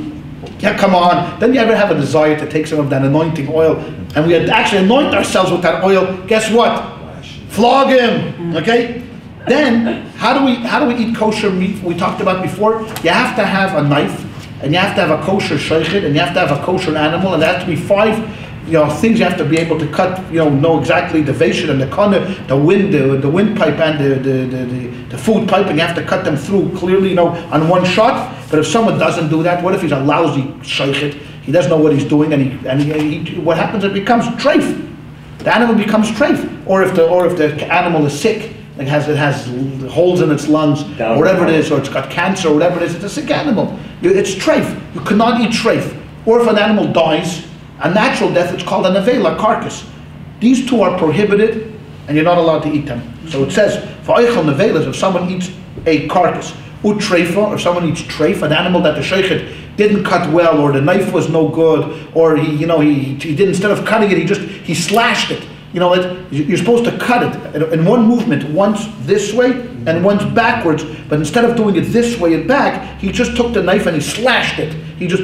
Yeah, come on. Then you ever have a desire to take some of that anointing oil and we actually anoint ourselves with that oil? Guess what? Flog him. Okay. Then how do we eat kosher meat? We talked about before. You have to have a knife, and you have to have a kosher shaychid, and you have to have a kosher animal, and there has to be 5. Things you have to be able to cut, know exactly the vation and the corner, the windpipe and the food pipe, and you have to cut them through clearly, on one shot. But if someone doesn't do that, what if he's a lousy shaychid? He doesn't know what he's doing, and he what happens? It becomes treif. The animal becomes treif. Or if the animal is sick, it has holes in its lungs, or whatever it is, or it's got cancer, or whatever it is, it's a sick animal. It's treif. You cannot eat treif. Or if an animal dies, a natural death, it's called a nevela, carcass. These two are prohibited, and you're not allowed to eat them. So it says, for eichel nevelas, if someone eats a carcass, utreifa, if someone eats treif, an animal that the shaychid didn't cut well, or the knife was no good, or he did, instead of cutting it, he slashed it. You're supposed to cut it in one movement, once this way and once backwards, but instead of doing it this way and back, he just took the knife and he slashed it. He just,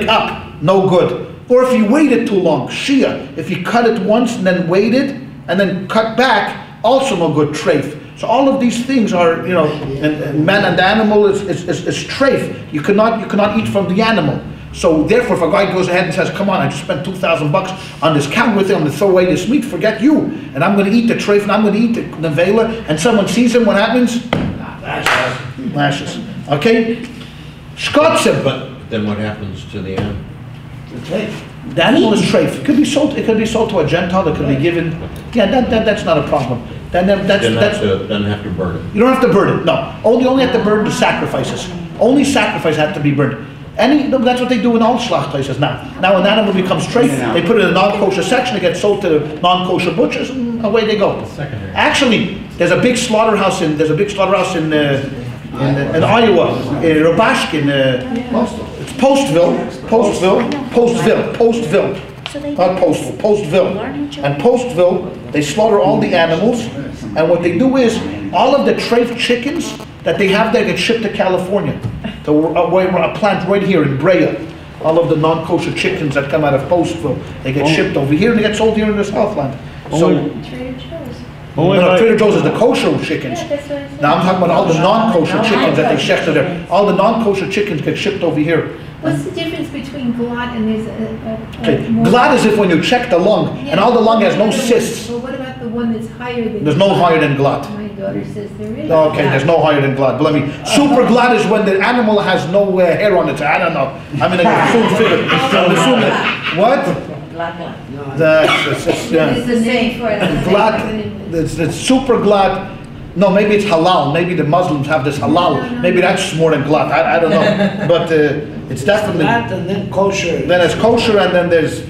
up, no good. Or if you waited too long, Shia, if you cut it once and then waited and then cut back, also no good, treif. So all of these things are, and man and the animal is treif. You cannot eat from the animal. So therefore, if a guy goes ahead and says, come on, I just spent $2,000 on this cow with him, I'm going to throw away this meat, forget you. And I'm going to eat the treif and I'm going to eat the nevela, and someone sees him, what happens? Lashes. Okay? Shkotzim. But then what happens to the animal? The animal is treif. It could be sold to a Gentile, it could be given. Yeah, that's not a problem. Then have to burn it. You don't have to burn it, no. Only have to burn the sacrifices. Only sacrifice have to be burned. That's what they do in all shlachtaises now. Now an animal becomes treif, they put it in a non-kosher section, it gets sold to non-kosher butchers, and away they go. Actually, there's a big slaughterhouse in Iowa, in Rabashkin, it's Postville, not Postville. And Postville, they slaughter all the animals, and what they do is, all of the treif chickens that they have there get shipped to California, to a plant right here in Brea. All of the non-kosher chickens that come out of Postville, they get shipped over here and they get sold here in the Southland. So, No, Trader Joe's is the kosher chickens. Yeah, that's what I said. Now I'm talking about all the non-kosher chickens that they shechter there. All the non-kosher chickens get shipped over here. What's the difference between glatt and there's a Okay, more- glad is if when you check the lung, and all the lung has no cysts. Well, what about the one that's higher than? There's no higher than glad. My daughter says there is. Okay, there's no higher than glad. Believe me, super glad is when the animal has no hair on it. I don't know. I mean, I can soon figure. I'm assuming. What? Yeah. It's the name for it. Glad, it's super glad. No, maybe it's halal. Maybe the Muslims have this halal. Maybe that's more than glad. I don't know. But it's definitely. That and then kosher. Then it's kosher and then there's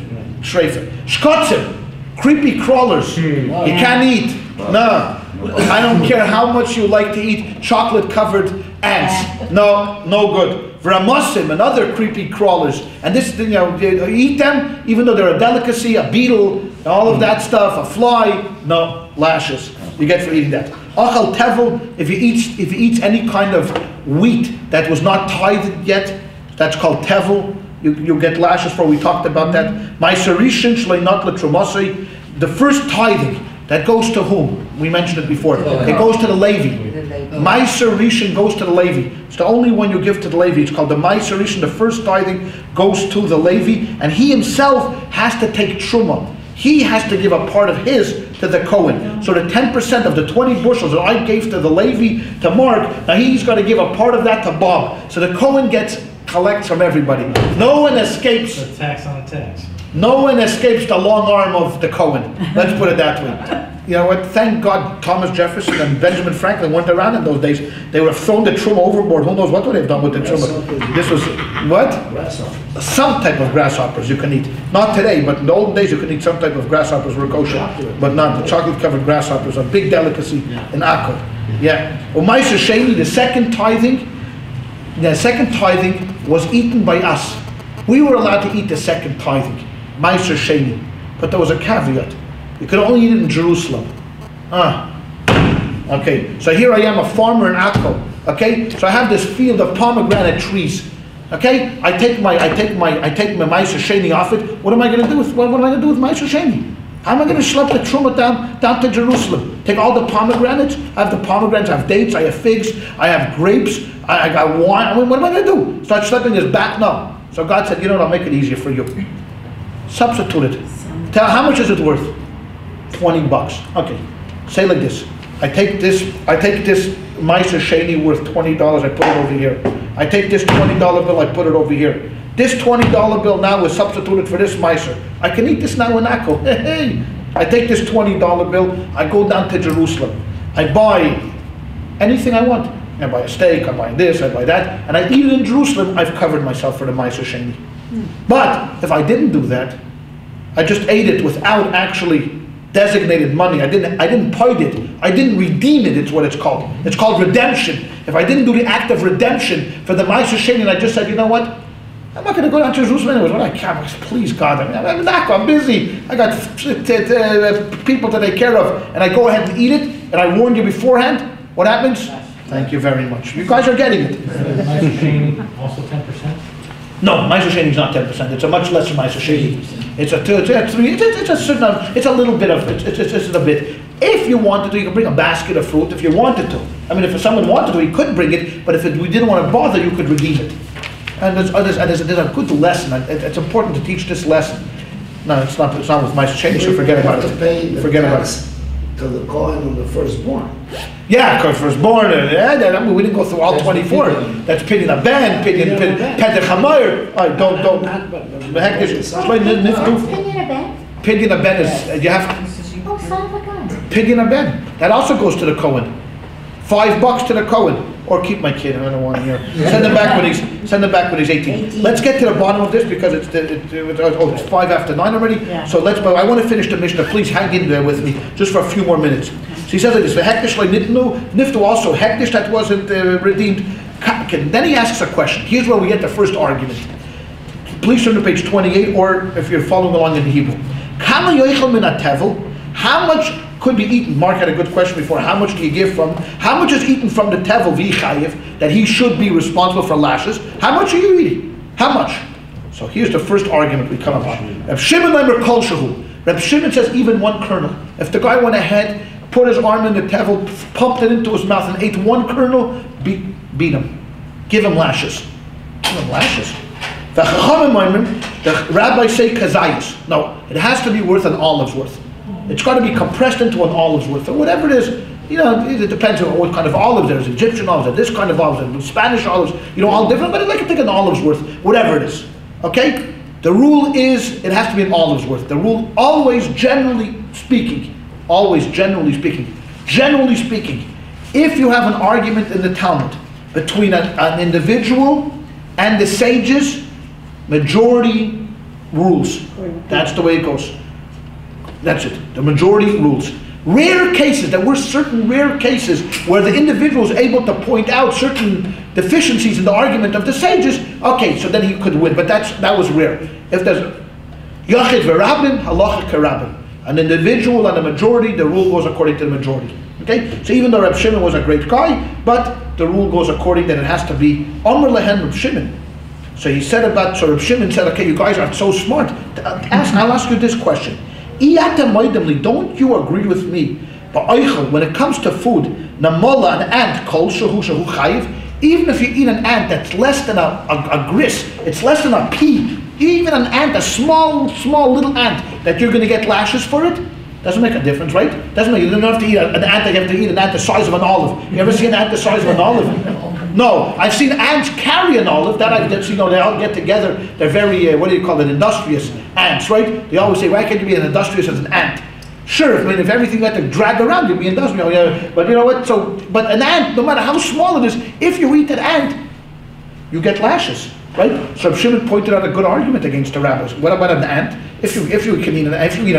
shreifer. Shkotzim, creepy crawlers. You can't eat. No. I don't care how much you like to eat chocolate covered ants. No, no good. Vramosim and other creepy crawlers. And this, you eat them, even though they're a delicacy, a beetle, all of that stuff, a fly. No, lashes. You get for eating that. Achal tevel, if you eat any kind of wheat that was not tithed yet, that's called tevel. You get lashes for. We talked about that. Ma'aserishin shleinat letrumosei. The first tithing that goes to whom? We mentioned it before. It goes to the Levi. Ma'aser Rishon goes to the Levi. It's the only one you give to the Levi. It's called the Ma'aser Rishon. The first tithing goes to the Levi, and he himself has to take truma. He has to give a part of his to the Kohen. So the 10% of the 20 bushels that I gave to the Levi, to Mark, now he's got to give a part of that to Bob. So the Kohen collects from everybody. No one escapes. The tax on a tax. No one escapes the long arm of the Cohen. Let's put it that way. You know what? Thank God Thomas Jefferson and Benjamin Franklin weren't around in those days. They would have thrown the truma overboard. Who knows what would they have done with the truma? This was, what? Some type of grasshoppers you can eat. Not today, but in the olden days you could eat some type of grasshoppers were kosher. But not the chocolate-covered grasshoppers, a big delicacy in Akko. Yeah. U'maisa Sheni, the second tithing was eaten by us. We were allowed to eat the second tithing. Ma'aser Sheni. But there was a caveat. You could only eat it in Jerusalem. Okay, so here I am, a farmer in Akko. Okay, so I have this field of pomegranate trees. Okay, I take my Ma'aser Sheni off it. What am I going to do with Ma'aser Sheni? How am I going to schlep the truma down to Jerusalem? Take all the pomegranates. I have the pomegranates. I have dates. I have figs. I have grapes. I got wine. I mean, what am I going to do? Start schlepping this back? No. So God said, you know what? I'll make it easier for you. Substitute it. Tell how much is it worth? $20. Okay. Say like this. I take this Ma'aser Sheni worth $20. I put it over here. I take this $20 bill. I put it over here. This $20 bill now is substituted for this Ma'aser. I can eat this now in Akko. Hey. I take this $20 bill. I go down to Jerusalem. I buy anything I want. I buy a steak. I buy this. I buy that. And I eat it in Jerusalem. I've covered myself for the Ma'aser Sheni. But if I didn't do that, I just ate it without actually designated money. I didn't pay it. I didn't redeem it. It's what it's called. It's called redemption. If I didn't do the act of redemption for the Ma'aser Sheni, and I just said, you know what? I'm not going to go down to Jerusalem anyways. What I can't. Please God, I'm busy. I got people to take care of, and I go ahead and eat it. And I warned you beforehand. What happens? Thank you very much. You guys are getting it. Ma'aser Sheni also 10%. No, Ma'aser Sheni is not 10%. It's a much lesser Ma'aser Sheni. It's a little bit of it's a bit. If you wanted to, you could bring a basket of fruit. If you wanted to, I mean, if someone wanted to, he could bring it. But if we didn't want to bother, you could redeem it. And there's a good lesson. It's important to teach this lesson. No, it's not with Ma'aser Sheni. So forget about it. Forget about it. To the Kohen on the firstborn. Yeah, because firstborn. I mean, we didn't go through all 24. That's pidyon aben, pidyon chamayr. Don't. Pidyon aben is you have. Oh, son of a gun. Pidyon aben. That also goes to the Kohen. $5 to the Kohen. Or keep my kid. I don't want to hear. Send him back when he's 18. Let's get to the bottom of this because it's 5 after 9 already. Yeah. So I want to finish the Mishnah. Please hang in there with me just for a few more minutes. So he says like this: "V'hektish niftu also hektish that wasn't redeemed." Then he asks a question. Here's where we get the first argument. Please turn to page 28, or if you're following along in the Hebrew. Kama yoichel min hatevel. How much could be eaten? Mark had a good question before. How much do you give from? How much is eaten from the tevel v'chayev that he should be responsible for lashes? How much are you eating? How much? So here's the first argument we come upon. Reb Shimon Leimer Kol Shehu. Reb Shimon says even one kernel. If the guy went ahead put his arm in the tevel, pumped it into his mouth, and ate one kernel, beat him. Give him lashes. Give him lashes. The rabbis say kazayis. No, it has to be worth an olive's worth. It's got to be compressed into an olive's worth, or whatever it is. It depends on what kind of olives. There's Egyptian olives, there's this kind of olives, there's Spanish olives, all different, but I like to take an olive's worth, whatever it is. Okay? The rule is, it has to be an olive's worth. The rule, always generally speaking, if you have an argument in the Talmud between an individual and the sages, majority rules. That's the way it goes. That's it. The majority rules. Rare cases, there were certain rare cases where the individual was able to point out certain deficiencies in the argument of the sages. Okay, so then he could win, but that was rare. If there's Yachid v'Rabbin, halacha k'Rabbin. An individual and a majority, the rule goes according to the majority. Okay, so even though Reb Shimon was a great guy, but the rule goes according that it has to be Amr lehen Reb Shimon. So he said so Reb Shimon said, okay, you guys are so smart. I'll ask you this question. Don't you agree with me? When it comes to food, namola, an ant, kol shehu chayiv, even if you eat an ant that's less than a gris, it's less than a pea, even an ant, a small little ant, that you're going to get lashes for it, doesn't make a difference, right? Doesn't make, you don't have to eat an ant, you have to eat an ant the size of an olive. You ever see an ant the size of an olive? No, I've seen ants carry an olive. That I've seen. They all get together. They're very, industrious ants, right? They always say, why can't you be as industrious as an ant? Sure, if everything you had to drag around, you'd be industrial. But you know what? But an ant, no matter how small it is, if you eat an ant, you get lashes, right? So Shimon pointed out a good argument against the rabbis. What about an ant? If you eat an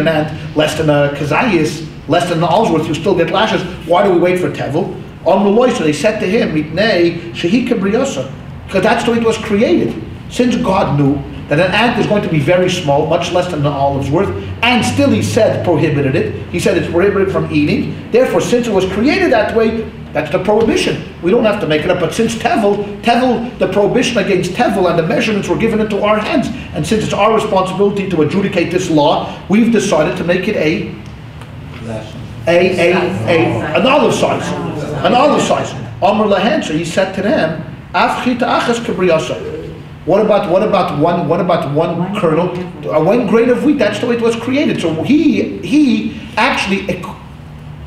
ant less than a kazayis, less than an alsworth, you still get lashes. Why do we wait for tevel? So they said to him, because that's the way it was created. Since God knew that an ant is going to be very small, much less than an olive's worth, and still he said prohibited it. He said it's prohibited from eating. Therefore, since it was created that way, that's the prohibition. We don't have to make it up. But since tevel, the prohibition against tevel and the measurements were given into our hands, and since it's our responsibility to adjudicate this law, we've decided to make it an olive size. An olive size. Amr lahen. So he said to them, What about one kernel, one grain of wheat? That's the way it was created. So he actually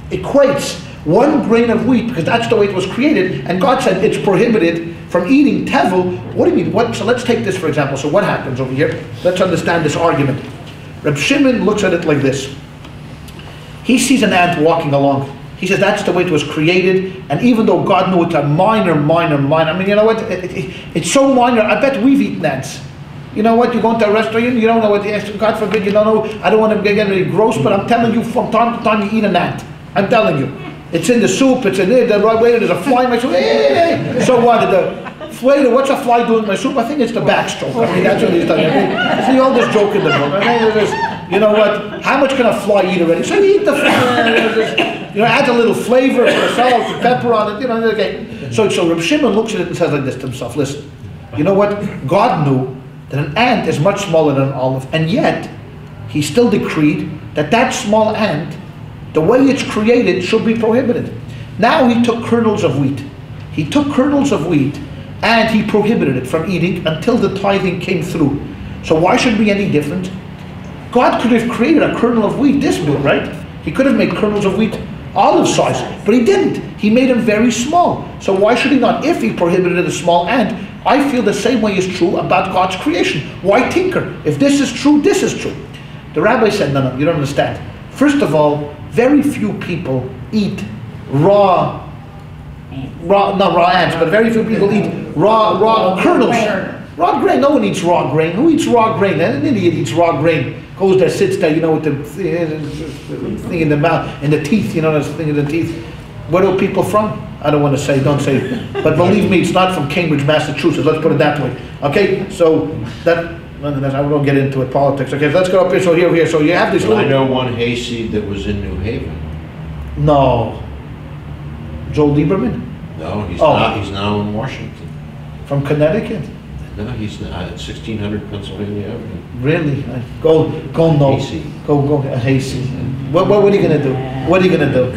equates one grain of wheat because that's the way it was created. And God said it's prohibited from eating tevel. What do you mean? So let's take this for example. So what happens over here? Let's understand this argument. Reb Shimon looks at it like this. He sees an ant walking along. He says that's the way it was created, and even though God knew it's a minor, I mean, you know what, it's so minor, I bet we've eaten ants. You know what, you go into a restaurant, you don't know what, God forbid, you don't know, I don't want to get really gross, but I'm telling you, from time to time you eat an ant. I'm telling you. It's in the soup, it's in it, the right way, there's a fly in my soup, hey. So what, what's a fly doing in my soup? I think it's the backstroke. I mean, that's what he's telling me. See all this joke in the book. I mean, you know what, how much can a fly eat already? So you eat the fly. Adds a little flavor, salt, pepper on it, okay. So Reb Shimon looks at it and says like this to himself, listen, you know what? God knew that an ant is much smaller than an olive, and yet he still decreed that small ant, the way it's created, should be prohibited. Now he took kernels of wheat. And he prohibited it from eating until the tithing came through. So why should it be any different? God could have created a kernel of wheat this big, right? He could have made kernels of wheat olive size, but he didn't. He made them very small. So why should he not? If he prohibited a small ant, I feel the same way is true about God's creation. Why tinker? If this is true, this is true. The rabbi said, no, you don't understand. First of all, very few people eat raw ants, but very few people eat raw kernels. Raw grain, no one eats raw grain. Who eats raw grain? An idiot eats raw grain. Goes there, sits there, with the thing in the mouth, in the teeth, this thing in the teeth. Where are people from? I don't want to say, don't say. But believe me, it's not from Cambridge, Massachusetts. Let's put it that way. Okay, so I won't get into it, politics. Okay, so let's go up here. So here. So you have this little... I know one hayseed that was in New Haven. No. Joel Lieberman? No, he's not. He's now in Washington. From Connecticut? No, he's not. At 1600 Pennsylvania Avenue. Really? Go no. Hayseed. Go hayseed. What are you gonna do? What are you gonna do?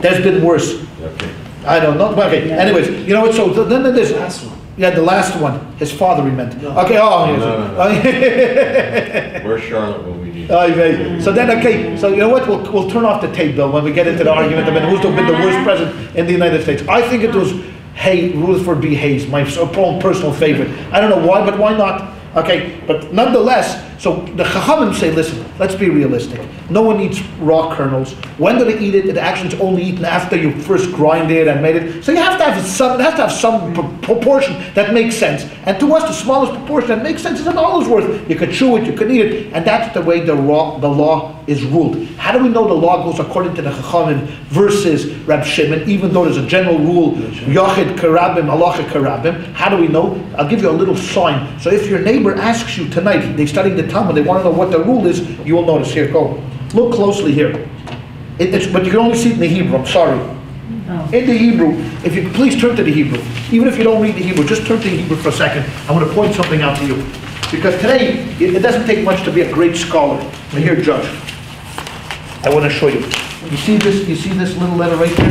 There's been worse. Okay. I don't know. Okay. Anyways, you know what? So then there's last one. Yeah, the last one. His father, he meant. Okay. Oh, Where's Charlotte when we need? So then, okay. So you know what? We'll turn off the tape, Bill, when we get into the argument about who's been the worst president in the United States. I think it was Rutherford B. Hayes, my own personal favorite. I don't know why, but why not? Okay, but nonetheless, so the Chachamim say, listen, let's be realistic. No one eats raw kernels. When do they eat it? It actually is only eaten after you first grind it and made it. So you have to have some proportion that makes sense. And to us, the smallest proportion that makes sense is an olive's worth. You could chew it, you could eat it, and that's the way the law is ruled. How do we know the law goes according to the Chachamim versus Reb Shimon, even though there's a general rule, Yachid Karabim, Halacha Karabim? How do we know? I'll give you a little sign. So if your neighbor asks you tonight, they studying the Talmud, they want to know what the rule is, you will notice. Here, go. Look closely here. But you can only see it in the Hebrew, I'm sorry. In the Hebrew, if you please turn to the Hebrew. Even if you don't read the Hebrew, just turn to the Hebrew for a second. I want to point something out to you. Because today, it doesn't take much to be a great scholar. Now here, Judge, I want to show you. You see this little letter right there?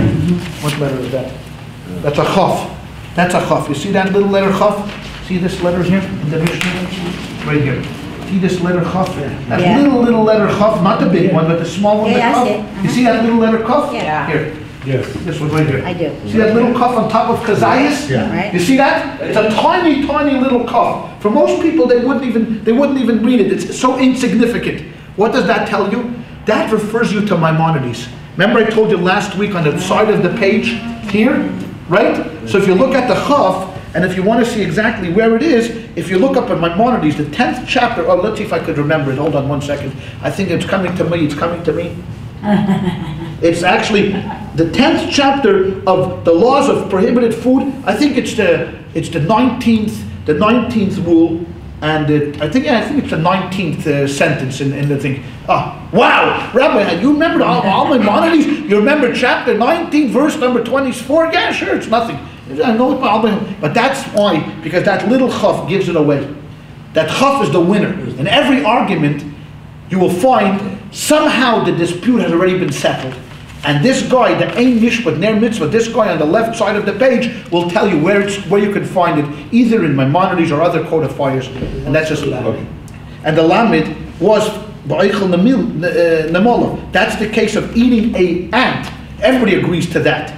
What letter is that? That's a chaf. That's a chaf. You see that little letter chaf? See this letter here in the Mishnah? Right here. See this letter chaf? That little letter chaf, not the big one, but the small one. Yeah, I see it. You see that little letter chaf? Yeah. Here. Yes. This one right here. I do. See that little cuff on top of kazayas? Yeah. Right. You see that? It's a tiny, tiny little cuff. For most people, they wouldn't even read it. It's so insignificant. What does that tell you? That refers you to Maimonides. Remember I told you last week on the side of the page here, right? So if you look at the chaf, and if you want to see exactly where it is, if you look up at Maimonides, the 10th chapter, oh, let's see if I could remember it. Hold on one second. I think it's coming to me. It's coming to me. It's actually the 10th chapter of the laws of prohibited food. I think it's the 19th rule, and I think it's the 19th sentence in the thing. Oh, wow, Rabbi, you remember all Maimonides? You remember chapter 19, verse number 24? Yeah, sure, it's nothing. I know it, but that's why, because that little chaf gives it away. That chaf is the winner. In every argument, you will find somehow the dispute has already been settled. And this guy, the Ein Mishpat Ner Mitzvah, this guy on the left side of the page will tell you where you can find it, either in Maimonides or other codifiers. And that's just okay. And the Lamed was Ba'eichel Nemola. That's the case of eating an ant. Everybody agrees to that.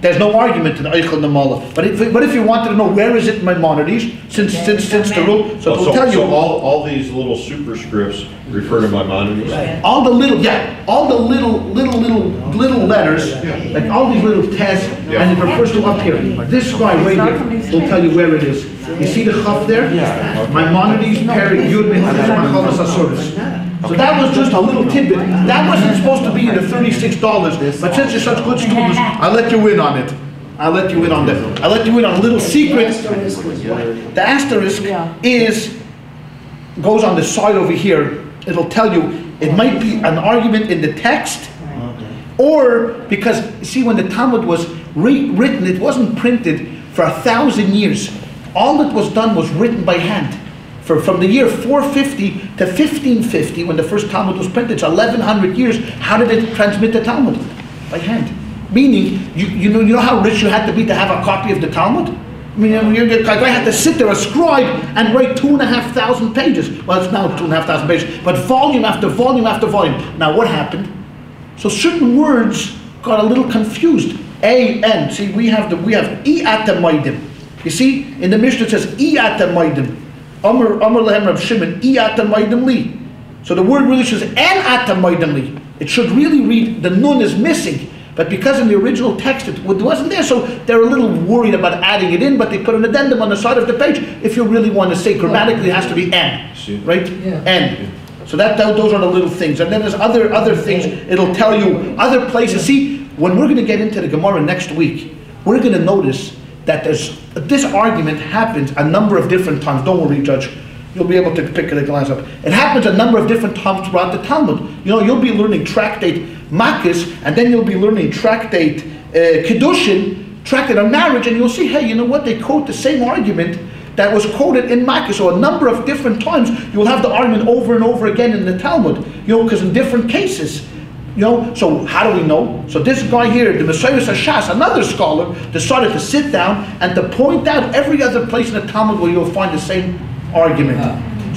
There's no argument in Eichel Nemola. But if you wanted to know where is it in Maimonides, since the rule, so it will tell you. So all these little superscripts refer to Maimonides? Right. All the little letters, like all these little tests, and it refers to up here. This guy right here will tell you where it is. You see the chaf there? Yeah. Maimonides, Peri, Yud, Machalas, Asuris. So that was just a little tidbit. That wasn't supposed to be in the $36, but since you're such good students, I'll let you in on it. I'll let you in on that. I'll let you in on a little secret. The asterisk goes on the side over here. It'll tell you, it might be an argument in the text, or because, see, when the Talmud was written, it wasn't printed for 1,000 years. All that was done was written by hand. From the year 450 to 1550, when the first Talmud was printed, it's 1,100 years. How did it transmit the Talmud? By hand. Meaning, you know how rich you had to be to have a copy of the Talmud? I mean, I had to sit there, a scribe, and write 2,500 pages. Well, it's now 2,500 pages, but volume after volume after volume. Now, what happened? So certain words got a little confused. A, N. See, we have I at the Maidim. You see, in the Mishnah it says I at the Maidim. Amr lehem Rab Shimon, I at the Maidim li. So the word really says N at the Maidim li. It should really read, the nun is missing. But because in the original text it wasn't there, so they're a little worried about adding it in, but they put an addendum on the side of the page. If you really want to say grammatically, it has to be N, right? Yeah. N. So those are the little things. And then there's other things. It'll tell you other places. See, when we're going to get into the Gemara next week, we're going to notice that this argument happens a number of different times. Don't worry, Judge. You'll be able to pick the glance up. It happens a number of different times throughout the Talmud. You know, you'll be learning tractate Makis, and then you'll be learning tractate Kiddushin, tractate on marriage, and you'll see, hey, you know what? They quote the same argument that was quoted in Makis. So a number of different times, you'll have the argument over and over again in the Talmud. You know, because in different cases, You know, so how do we know? So this guy here, the Messiah Shas, another scholar, decided to sit down and to point out every other place in the Talmud where you'll find the same argument.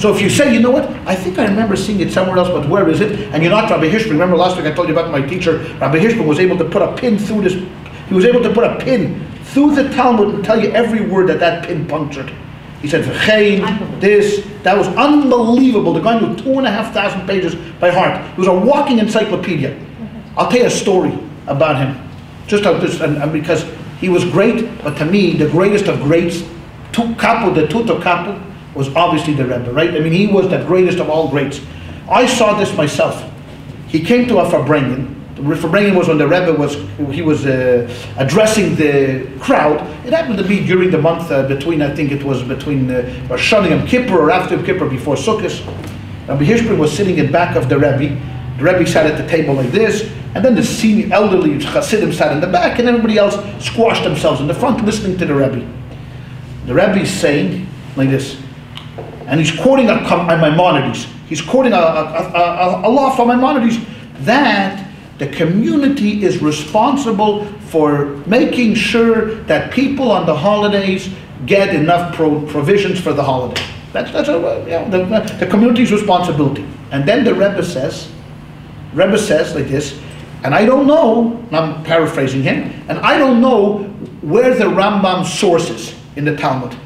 So if you say, you know what, I think I remember seeing it somewhere else, but where is it? And you're not Rabbi Hirschman. Remember last week I told you about my teacher, Rabbi Hirschman was able to put a pin through this, he was able to put a pin through the Talmud and tell you every word that pin punctured. He said, V'chein, this, that was unbelievable. The guy knew 2,500 pages by heart. He was a walking encyclopedia. I'll tell you a story about him. Just and because he was great, but to me, the greatest of greats, the Tuto Kapu, was obviously the Rebbe, right? I mean, he was the greatest of all greats. I saw this myself. He came to a Farbrengen. The Farbrengen was when the Rebbe was addressing the crowd. It happened to be during the month between, I think it was between Rosh Hashanah and Kippur, or after Kippur, before Sukkot. Rabbi Hirschman was sitting in back of the Rebbe. The Rebbe sat at the table like this, and then the senior elderly Hasidim sat in the back, and everybody else squashed themselves in the front listening to the Rebbe. The Rebbe is saying like this, and he's quoting a Maimonides. He's quoting a law from Maimonides that the community is responsible for making sure that people on the holidays get enough provisions for the holiday. That's the community's responsibility. And then the Rebbe says like this, and I don't know, and I'm paraphrasing him, and I don't know where the Rambam source is in the Talmud.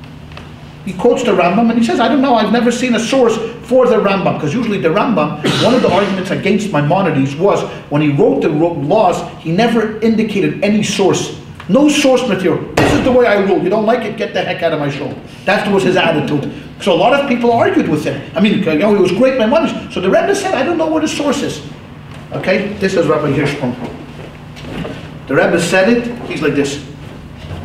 He quotes the Rambam and he says, I don't know, I've never seen a source for the Rambam. Because usually the Rambam, one of the arguments against Maimonides was, when he wrote the laws, he never indicated any source. No source material. This is the way I rule. You don't like it, get the heck out of my show. That was his attitude. So a lot of people argued with him. I mean, he was great Maimonides. So the Rebbe said, I don't know where the source is. Okay, this is Rabbi Hirschman. The Rebbe said it, he's like this.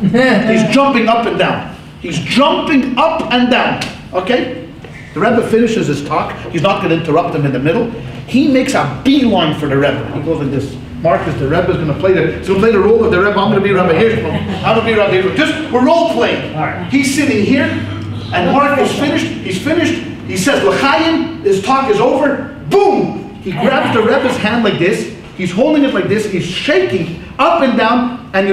He's jumping up and down. He's jumping up and down, okay? The Rebbe finishes his talk. He's not going to interrupt him in the middle. He makes a beeline for the Rebbe. He goes like this. Marcus, the Rebbe is going to play the role of the Rebbe. I'm going to be Rabbi Hirschman. I'm going to be Rabbi Hirschman. We're role playing. Right. He's sitting here, and Marcus finished. He's finished. He says, L'chaim, his talk is over. Boom! He grabs the Rebbe's hand like this. He's holding it like this. He's shaking up and down. And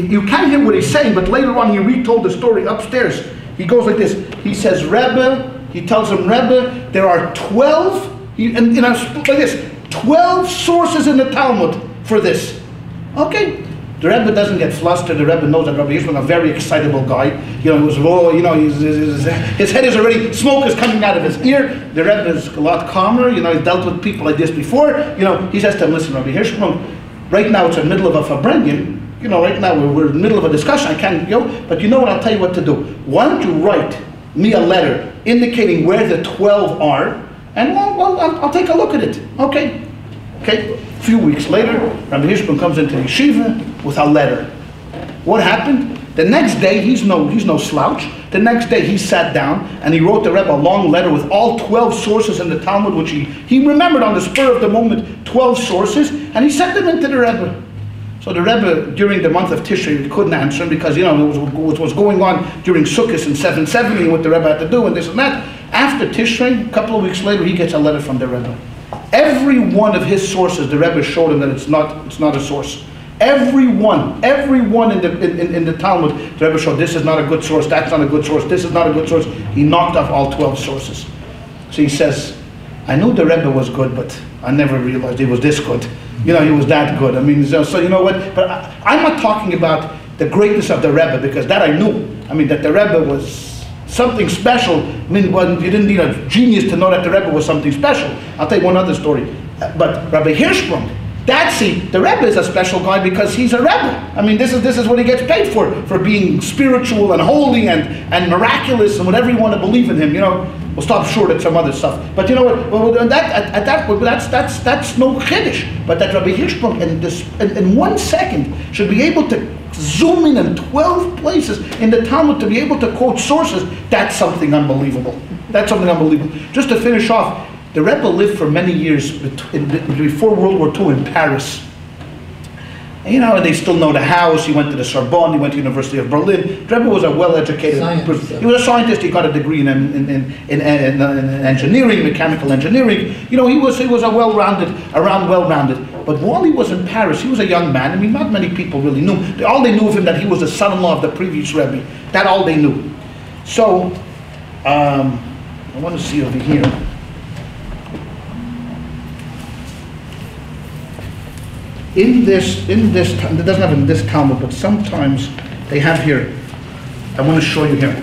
you can't hear what he's saying, but later on he retold the story upstairs. He goes like this. He says, Rebbe, he tells him, Rebbe, there are 12, like this, 12 sources in the Talmud for this. Okay. The Rebbe doesn't get flustered. The Rebbe knows that Rabbi Yishmael is a very excitable guy. You know, his head is already, smoke is coming out of his ear. The Rebbe is a lot calmer. You know, he's dealt with people like this before. You know, he says to him, listen, Rabbi Hirschman, right now it's in the middle of a Farbrengen. You know, right now we're in the middle of a discussion. I can't, but you know what? I'll tell you what to do. Why don't you write me a letter indicating where the 12 are, and I'll take a look at it. Okay. Okay. A few weeks later, Rabbi Hirschman comes into the yeshiva with a letter. What happened? The next day, he's no slouch. The next day, he sat down and he wrote the Rebbe a long letter with all 12 sources in the Talmud, which he remembered on the spur of the moment, 12 sources, and he sent them into the Rebbe. So the Rebbe, during the month of Tishrei, couldn't answer him because, it was going on during Sukkot in 770, what the Rebbe had to do and this and that. After Tishrei, a couple of weeks later, he gets a letter from the Rebbe. Every one of his sources, the Rebbe showed him that it's not a source. Every one in the Talmud, the Rebbe showed this is not a good source, that's not a good source, this is not a good source. He knocked off all 12 sources. So he says, I knew the Rebbe was good, but I never realized he was this good. He was that good. I mean, so you know what? But I'm not talking about the greatness of the Rebbe, because that I knew. I mean, that the Rebbe was something special. I mean, you didn't need a genius to know that the Rebbe was something special. I'll tell you one other story. But Rabbi Hirschman, the Rebbe is a special guy because he's a Rebbe. I mean, this is what he gets paid for being spiritual and holy and miraculous and whatever you want to believe in him. We'll stop short at some other stuff. But you know what? Well, that's no chiddush. But that Rabbi Hirschman in 1 second should be able to zoom in 12 places in the Talmud to be able to quote sources. That's something unbelievable. That's something unbelievable. Just to finish off, the Rebbe lived for many years before World War II in Paris. And, you know, they still know the house. He went to the Sorbonne. He went to the University of Berlin. The Rebbe was a well-educated person. He was a scientist. He got a degree in engineering, mechanical engineering. You know, he was a well-rounded. But while he was in Paris, he was a young man. I mean, not many people really knew. All they knew of him that he was the son-in-law of the previous Rebbe. That all they knew. So, I want to see over here. In this, it doesn't have in this Talmud, but sometimes they have here. I want to show you here.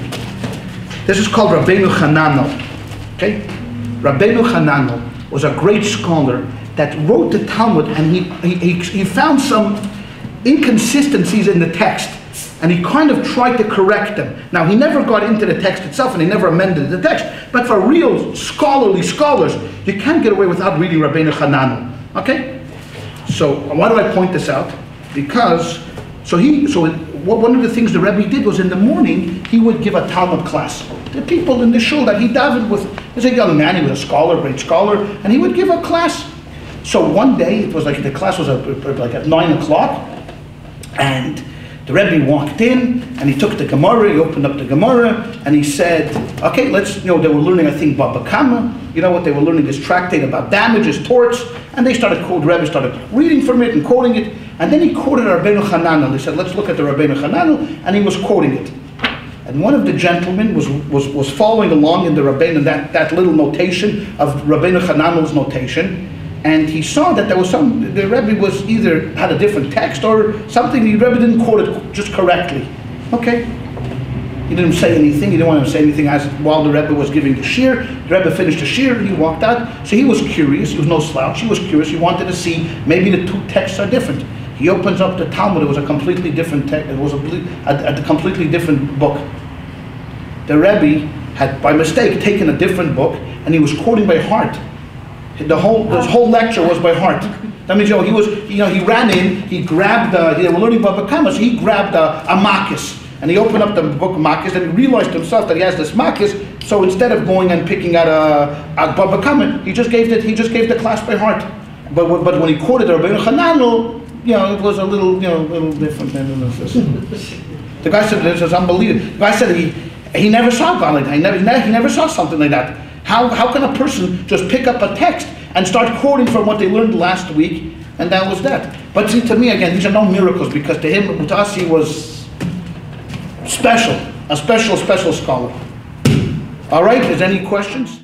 This is called Rabbeinu Hananel. Okay, Rabbeinu Hananel was a great scholar that wrote the Talmud, and he found some inconsistencies in the text, and he kind of tried to correct them. Now, he never got into the text itself, and he never amended the text. But for real scholarly scholars, you can't get away without reading Rabbeinu Hananel. Okay. So why do I point this out? Because one of the things the Rebbe did was in the morning he would give a Talmud class. The people in the shul that he davened with, he was a young man, he was a scholar, great scholar, and he would give a class. So one day it was like the class was like at 9 o'clock, and the Rebbe walked in and he took the Gemara, he opened up the Gemara, and he said, okay, they were learning, I think, Baba Kama. You know what they were learning, this tractate about damages, torts, and the Rebbe started reading from it and quoting it, and then he quoted Rabbeinu Hananel. He said, let's look at the Rabbeinu Hananel, and he was quoting it. And one of the gentlemen was following along in the Rabbeinu, that little notation of Rabbeinu Hananel's notation, and he saw that there was the Rebbe was either had a different text or something, the Rebbe didn't quote it just correctly. Okay. He didn't say anything. He didn't want to say anything while the Rebbe was giving the shir. The Rebbe finished the shir. He walked out. So he was curious. He was no slouch. He was curious. He wanted to see maybe the two texts are different. He opens up the Talmud. It was a completely different text. It was a completely different book. The Rebbe had, by mistake, taken a different book, and he was quoting by heart. This whole lecture was by heart. That means, he ran in. He grabbed. They were learning Baba Kama, so he grabbed a makis. And he opened up the book of Makis, and he realized himself that he has this Makis. So instead of going and picking out a Baba Kama, he just gave the class by heart. But when he quoted Rabbeinu Hananel, it was a little different than this. The guy said, "This is unbelievable." The guy said he never saw God like that. He never saw something like that. How can a person just pick up a text and start quoting from what they learned last week, and that was that? But see, to me again, these are no miracles, because to him, to us, he was a special scholar. All right, is there any questions?